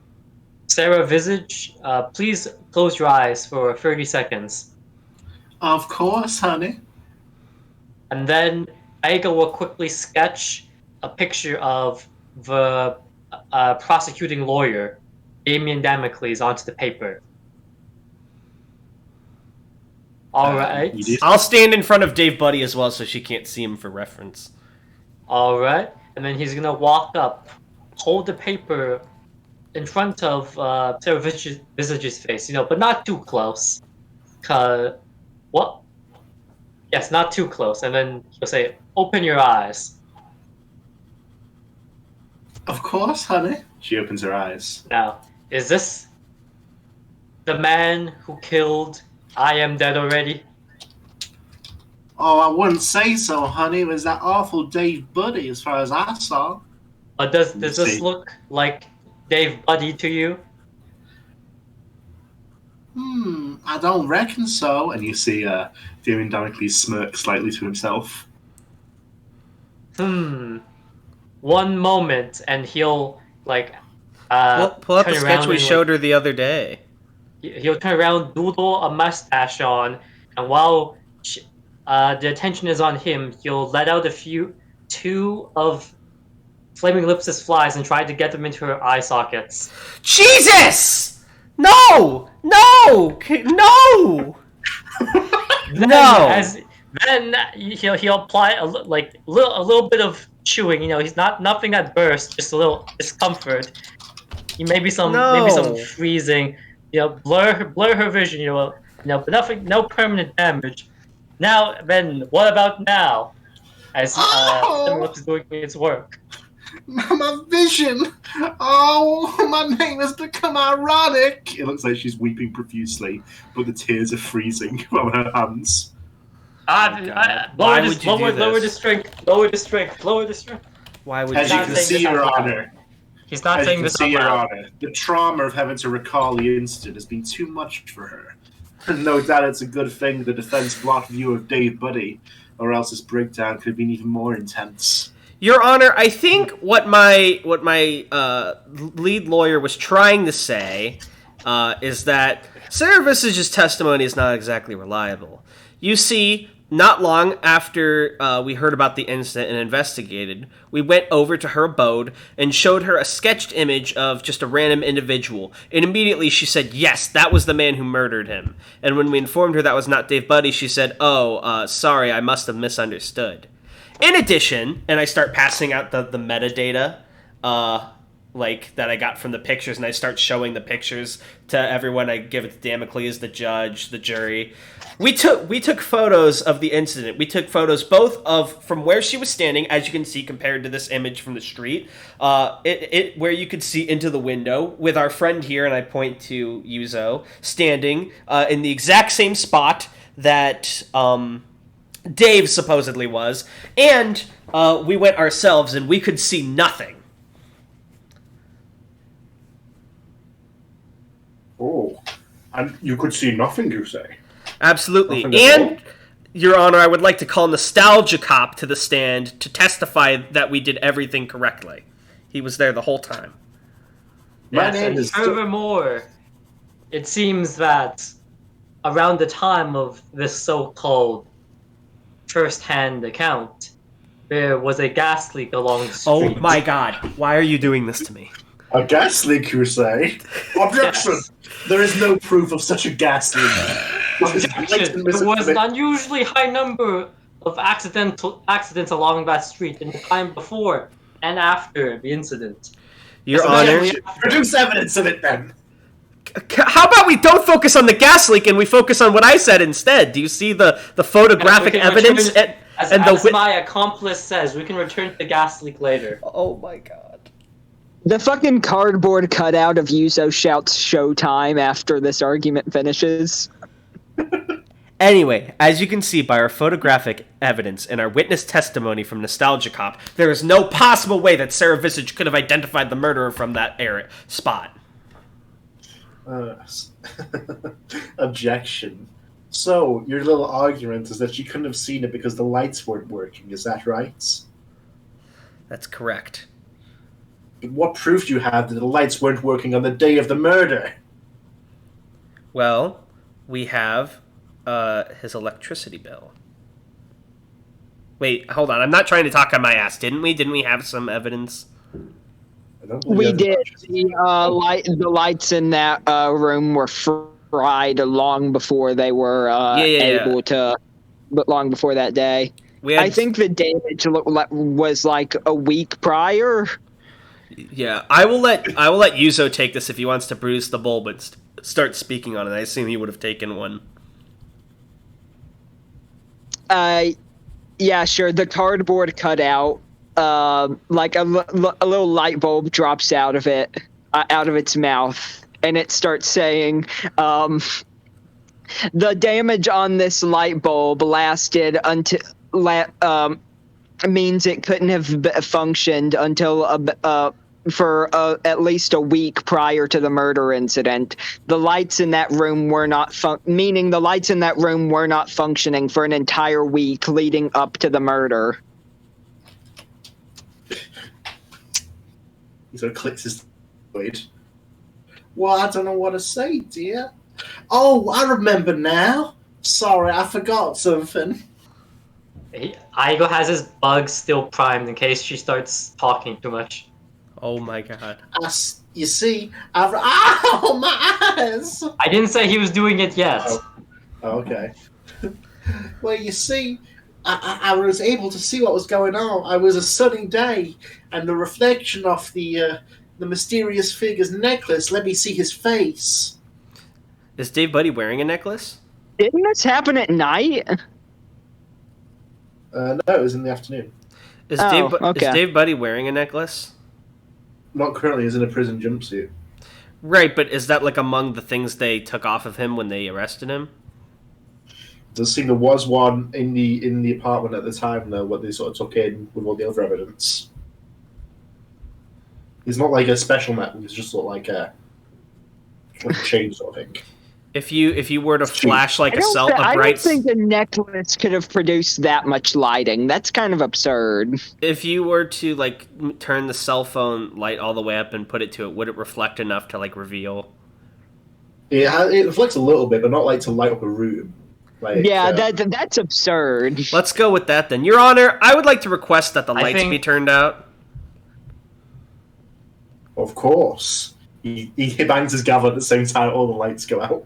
Sarah Visage, please close your eyes for 30 seconds. Of course, honey. And then Iago will quickly sketch a picture of the prosecuting lawyer, Damien Damocles, onto the paper. Alright. I'll stand in front of Dave Buddy as well so she can't see him for reference. Alright. And then he's gonna walk up, hold the paper in front of Sarah Visage's face, but not too close. What? Yes, not too close. And then he'll say, "Open your eyes." Of course, honey. She opens her eyes. Now, is this the man who killed I Am Dead Already? Oh, I wouldn't say so, honey. It was that awful Dave Buddy, as far as I saw. Does this look like Dave Buddy to you? I don't reckon so. And you see Damien Damocles smirk slightly to himself. One moment, and he'll like Pull up the turn sketch around we and, showed her the other day. He'll turn around, doodle a mustache on, and while the attention is on him, he'll let out two of Flaming Lips' flies and try to get them into her eye sockets. Jesus! No! No! No! No! Then he'll apply a little bit of chewing. He's nothing that bursts, just a little discomfort. Maybe some freezing. Blur her vision. But nothing, no permanent damage. Now, then, what about now? As Lips is doing its work. My vision! Oh, my name has become ironic! It looks like she's weeping profusely, but the tears are freezing from her hands. Lower the strength. Lower the strength. Why would As you you can see, Your Honor, he's not saying this out loud. the trauma of having to recall the incident has been too much for her. No doubt it's a good thing the defense blocked view of Dave Buddy, or else this breakdown could have been even more intense. Your Honor, I think what my lead lawyer was trying to say is that Sarah Visage's testimony is not exactly reliable. You see, not long after we heard about the incident and investigated, we went over to her abode and showed her a sketched image of just a random individual. And immediately she said, yes, that was the man who murdered him. And when we informed her that was not Dave Buddy, she said, sorry, I must have misunderstood. In addition, and I start passing out the metadata, that I got from the pictures, and I start showing the pictures to everyone. I give it to Damocles, the judge, the jury. We took photos of the incident. We took photos both of from where she was standing, as you can see compared to this image from the street, where you could see into the window with our friend here, and I point to Yuzo, standing in the exact same spot that Dave supposedly was, and we went ourselves, and we could see nothing. Oh, and you could see nothing, you say? Absolutely. And, Your Honor, I would like to call Nostalgia Cop to the stand to testify that we did everything correctly. He was there the whole time. Furthermore, it seems that around the time of this so-called first-hand account, there was a gas leak along the street. Oh my god, why are you doing this to me? A gas leak, you say? Objection! Yes. There is no proof of such a gas leak. Objection! There was an unusually high number of accidents along that street in the time before and after the incident. Your Honor, produce evidence of it then. How about we don't focus on the gas leak and we focus on what I said instead? Do you see the photographic evidence? As my accomplice says, we can return to the gas leak later. Oh my god. The fucking cardboard cutout of Yuzo shouts "Showtime" after this argument finishes. Anyway, as you can see by our photographic evidence and our witness testimony from Nostalgia Cop, there is no possible way that Sarah Visage could have identified the murderer from that spot. Objection. So, your little argument is that she couldn't have seen it because the lights weren't working, is that right? That's correct. But what proof do you have that the lights weren't working on the day of the murder? Well, we have his electricity bill. Wait, hold on. I'm not trying to talk on my ass. Didn't we? Didn't we have some evidence? We did. The lights in that room were fried long before they were able to, but long before that day. I think the damage was like a week prior. Yeah, I will let Yuzo take this if he wants to produce the bowl, but start speaking on it. I assume he would have taken one. Yeah, sure. The cardboard cutout, like a little light bulb drops out of it, out of its mouth, and it starts saying, "The damage on this light bulb lasted until means it couldn't have functioned until for at least a week prior to the murder incident. The lights in that room were not meaning the lights in that room were not functioning for an entire week leading up to the murder." He sort of clicks his void. Well, I don't know what to say, dear. Oh, I remember now. Sorry, I forgot something. Iago has his bugs still primed in case she starts talking too much. Oh my god. You see, ow, my eyes! I didn't say he was doing it yet. Oh, okay. Well, you see, I was able to see what was going on. It was a sunny day, and the reflection of the mysterious figure's necklace let me see his face. Is Dave Buddy wearing a necklace? Didn't this happen at night? No, it was in the afternoon. Is okay. Dave Buddy wearing a necklace? Not currently, he's in a prison jumpsuit. Right, but is that like among the things they took off of him when they arrested him? Does seem there was one in the apartment at the time, though, what they sort of took in with all the other evidence. He's not like a special metal, he's just sort of like a chain sort of thing. If you were to flash like I don't bright, think the necklace could have produced that much lighting. That's kind of absurd. if you were to like turn the cell phone light all the way up and put it to it, would it reflect enough to like reveal? It reflects a little bit, but not like to light up a room. Like, Yeah, that's absurd. Let's go with that then. Your Honor, I would like to request that the lights be turned out. Of course. He bangs his gavel at the same time all the lights go out.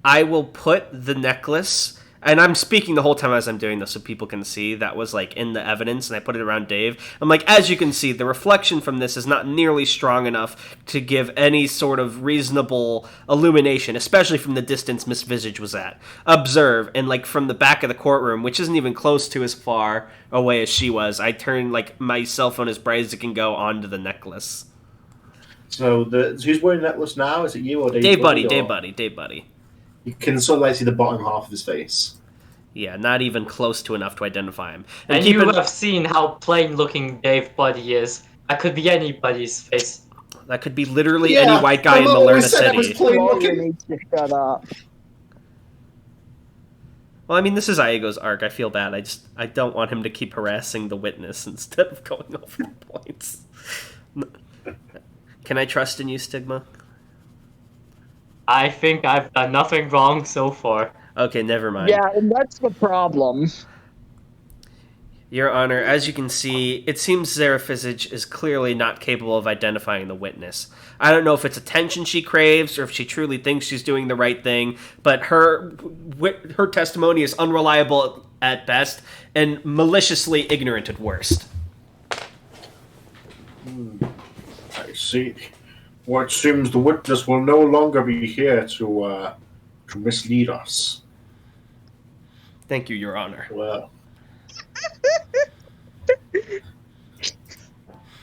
I will put the necklace, and I'm speaking the whole time as I'm doing this so people can see, that was like in the evidence, and I put it around Dave. I'm like, as you can see, the reflection from this is not nearly strong enough to give any sort of reasonable illumination, especially from the distance Miss Visage was at. Observe, and like from the back of the courtroom, which isn't even close to as far away as she was, I turned like my cell phone as bright as it can go onto the necklace. So who's wearing the necklace now? Is it you or Dave? Dave Buddy. You can sort of like see the bottom half of his face. Yeah, not even close to enough to identify him. And you have seen how plain-looking Dave Buddy is. That could be anybody's face. That could be literally any white guy in Malerna City. Shut up. Well, I mean, this is Iago's arc. I feel bad. I don't want him to keep harassing the witness instead of going over the points. Can I trust in you, Stigma? I think I've done nothing wrong so far. Okay, never mind. Yeah, and that's the problem. Your Honor, as you can see, it seems Zara Visage is clearly not capable of identifying the witness. I don't know if it's attention she craves or if she truly thinks she's doing the right thing, but her testimony is unreliable at best and maliciously ignorant at worst. I see. Well, it seems the witness will no longer be here to mislead us. Thank you, Your Honor. Well.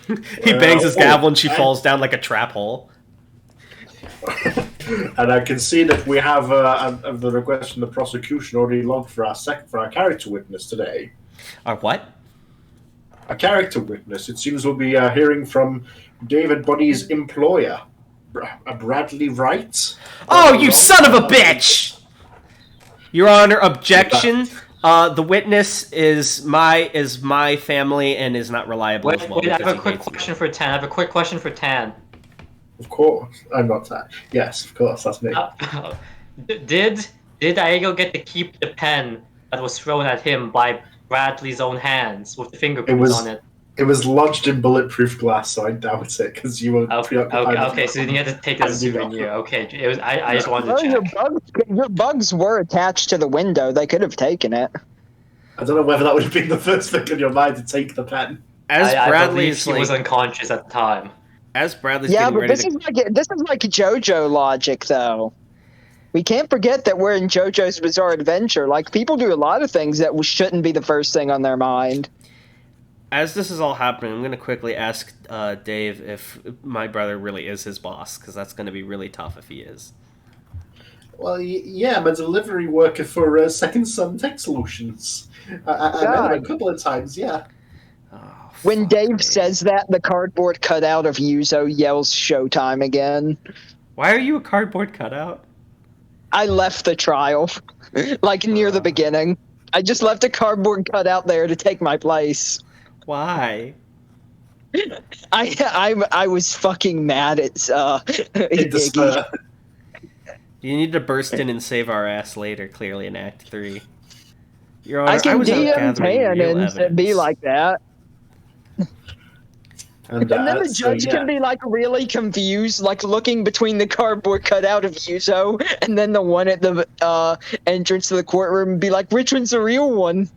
He bangs his gavel and she falls down like a trap hole. And I can see that we have the request from the prosecution already logged for our character witness today. Our what? A character witness. It seems we'll be hearing from David Buddy's employer, Bradley Wright. Oh, you son of a bitch! Your Honor, objection. The witness is my family and is not reliable as well. Wait, I have a quick question for Tan. Of course, I'm not Tan. Yes, of course, that's me. Did Iago get to keep the pen that was thrown at him by Bradley's own hands with the fingerprints on it? It was lodged in bulletproof glass, so I doubt it because you were preoccupied. Okay, so you had to take it as a souvenir. Okay, it was. I just wanted to check. Your bugs were attached to the window. They could have taken it. I don't know whether that would have been the first thing in your mind to take the pen. As I Bradley's believe he was unconscious at the time. As Bradley's Yeah, getting but ready this to... is like JoJo logic, though. We can't forget that we're in JoJo's Bizarre Adventure. Like, people do a lot of things that shouldn't be the first thing on their mind. As this is all happening, I'm going to quickly ask Dave if my brother really is his boss, because that's going to be really tough if he is. Well, yeah, I'm a delivery worker for Second Son Tech Solutions. I met him a couple of times, yeah. Oh, When fuck Dave me. says that, the cardboard cutout of Yuzo yells "Showtime" again. Why are you a cardboard cutout? I left the trial, like near the beginning. I just left a cardboard cutout there to take my place. Why? I was fucking mad at In the Iggy. spur. You need to burst in and save our ass later, clearly in Act 3. Your Honor, I can was out DM gathering real cannons and be evidence. like that. And And then the so, judge yeah. can be like really confused, like looking between the cardboard cutout of Yuzo and then the one at the entrance to the courtroom and be like, which one's the real one?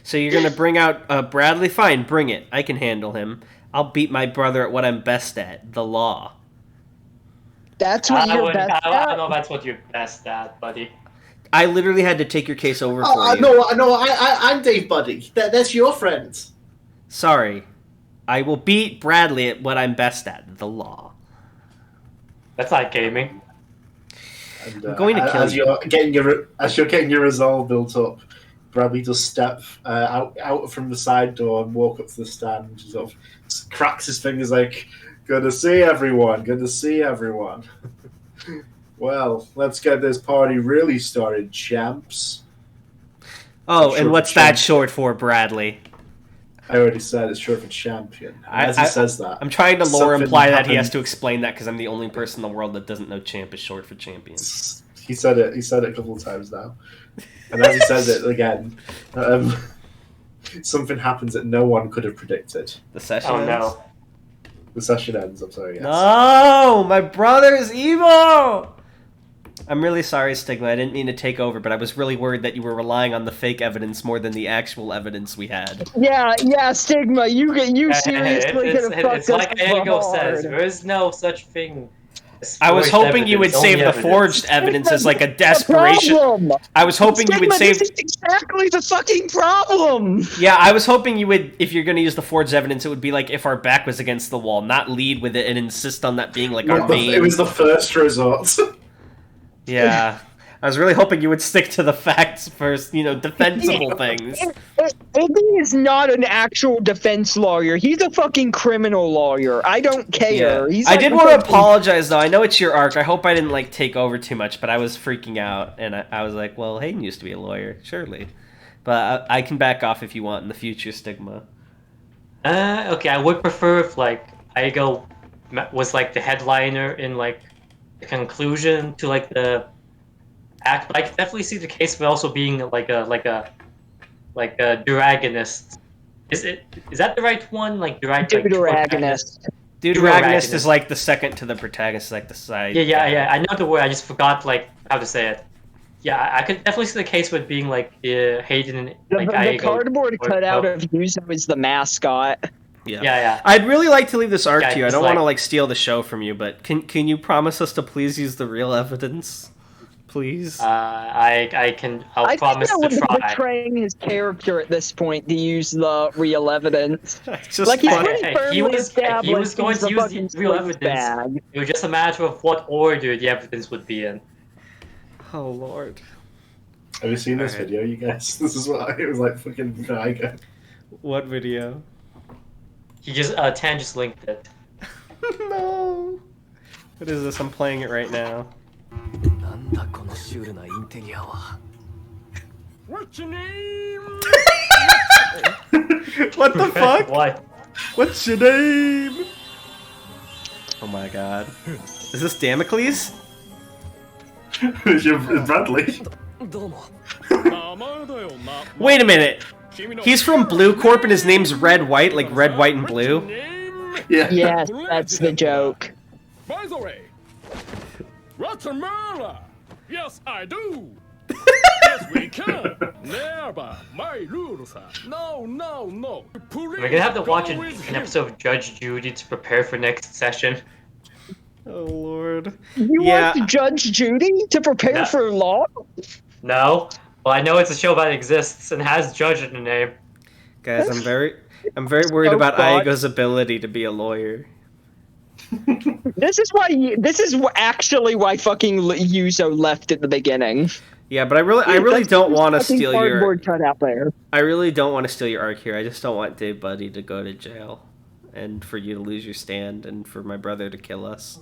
So you're going to bring out Bradley? Fine, bring it. I can handle him. I'll beat my brother at what I'm best at, the law. That's what you're best I don't at? know if that's what you're best at, buddy. I literally had to take your case over for Oh, you. no, I'm Dave Buddy. That's your friend. Sorry. I will beat Bradley at what I'm best at, the law. That's not gaming. And, I'm going to kill as you. you're getting your resolve built up, Bradley does step out from the side door and walk up to the stand and sort of cracks his fingers like, good to see everyone, good to see everyone. Well, let's get this party really started, champs. Oh, Short and what's for that champ. short for, Bradley? I already said it's short for champion. And as he says that, I'm trying to lore something imply that he has happened. to explain that because I'm the only person in the world that doesn't know champ is short for champion. He said it. He said it a couple of times now, and as he says it again, something happens that no one could have predicted. The session Oh ends? no. The session ends. I'm sorry. Yes. No! My brother is evil! I'm really sorry, Stigma. I didn't mean to take over, but I was really worried that you were relying on the fake evidence more than the actual evidence we had. Yeah, Stigma, you seriously could have fucked It's like us Iago hard. says, there is no such thing as I was forged hoping you would evidence, save only the evidence. forged evidence as like a The desperation. problem. I was hoping you would Stigma, save. this is exactly the fucking problem. Yeah, I was hoping you would, if you're going to use the forged evidence, it would be like if our back was against the wall, not lead with it and insist on that being like our main. It was the first resort. Yeah. I was really hoping you would stick to the facts first, defensible things. Iggy is not an actual defense lawyer. He's a fucking criminal lawyer. I don't care. Yeah. He's I like did a want to fucking- apologize, though. I know it's your arc. I hope I didn't, take over too much, but I was freaking out, and I was like, well, Hayden used to be a lawyer, surely. But I can back off if you want in the future, Stigma. Okay, I would prefer if Iago was the headliner in the conclusion to the act. But I can definitely see the case of also being a dragonist. Is that the right one? Deuteragonist. Deuteragonist is the second to the protagonist, the side. Yeah. I know the word. I just forgot how to say it. Yeah, I could definitely see the case with being Hayden and The Iago. cardboard cutout of Yuzo is the mascot. Yeah. I'd really like to leave this arc Yeah, to you. I it's don't want to steal the show from you, but can you promise us to please use the real evidence? Please? I promise think that would to be try. betraying his character at this point to use the real evidence. It's just Like he's funny. pretty He firmly was established going he's to the use fucking the real sleaze evidence. bag. It was just a matter of what order the evidence would be in. Oh, Lord. Have you seen this Alright. video, you guys? This is what it was like fucking Iago. What video? He just Tan just linked it. No. What is this? I'm playing it right now. What's your name? What the fuck? What? What's your name? Oh my god. Is this Damocles? You're Bradley. Wait a minute. He's from Blue Corp and his name's Red White, like red, white, and blue? Yeah. Yes, that's the joke. By the way, what's a murder? Yes, I do. This week can't. Never. My rules are no, no, no. We're gonna have to watch an episode of Judge Judy to prepare for next session. Oh lord. You Yeah. want Judge Judy to prepare No. for law? No? Well, I know it's a show that exists and has Judge in the name. Guys, I'm very worried Oh, about God. Iago's ability to be a lawyer. This is actually why fucking Yuzo left at the beginning. Yeah, but I really That's don't want to fucking steal your cardboard cut out there. I really don't want to steal your arc here. I just don't want Dave Buddy to go to jail and for you to lose your stand and for my brother to kill us.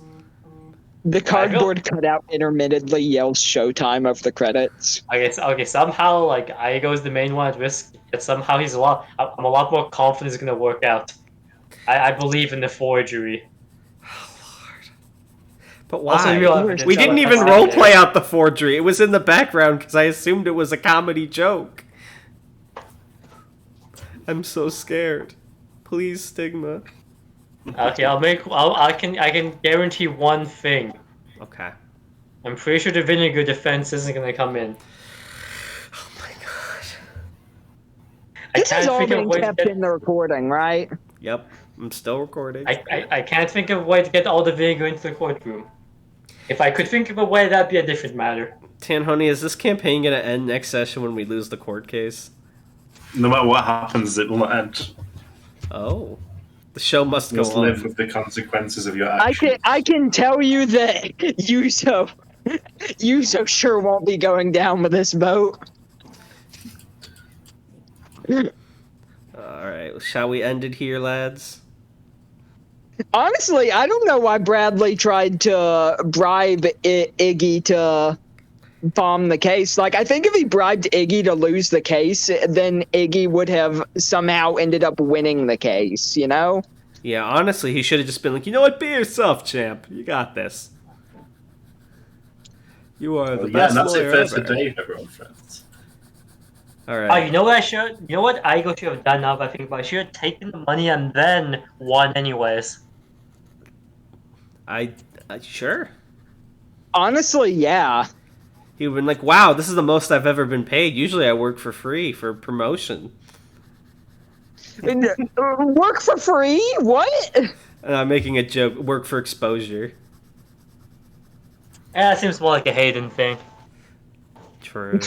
The cardboard cutout intermittently yells "Showtime" over the credits. Okay, somehow, like, Iago's the main one at risk, but somehow I'm a lot more confident it's gonna work out. I believe in the forgery. But why? Also, real evidence We of didn't it. even That's roleplay out the forgery. It was in the background because I assumed it was a comedy joke. I'm so scared. Please, Stigma. Okay, I can guarantee one thing. Okay. I'm pretty sure the vinegar defense isn't gonna come in. Oh my god. This is all think of a being way to kept get- in the recording, right? Yep. I'm still recording. I can't think of a way to get all the vinegar into the courtroom. If I could think of a way, that'd be a different matter. Tanhony, is this campaign gonna end next session when we lose the court case? No matter what happens, it will not end. Oh. The show must You go must on. live with the consequences of your actions. I can tell you that Yuzo sure won't be going down with this boat. Alright, shall we end it here, lads? Honestly, I don't know why Bradley tried to bribe Iggy to bomb the case. Like, I think if he bribed Iggy to lose the case, then Iggy would have somehow ended up winning the case, you know? Yeah, honestly, he should have just been like, you know what, be yourself, champ. You got this. You are the Well, yeah, best and that's lawyer it for ever. today, everyone, friends. Alright. Oh, you know what you know what Iago should have done now that I think about it? I should have taken the money and then won anyways. I sure. Honestly, yeah. He would been like, wow, this is the most I've ever been paid. Usually I work for free for promotion. Work for free? What? And I'm making a joke, work for exposure. That seems more like a Hayden thing. True.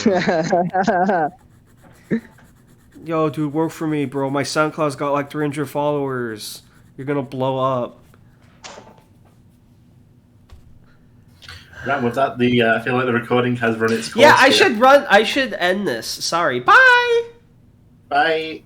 Yo, dude, work for me, bro. My SoundCloud's got like 300 followers. You're gonna blow up. Right, with that, I feel like the recording has run its course. Yeah, I here. should end this. Sorry. Bye! Bye.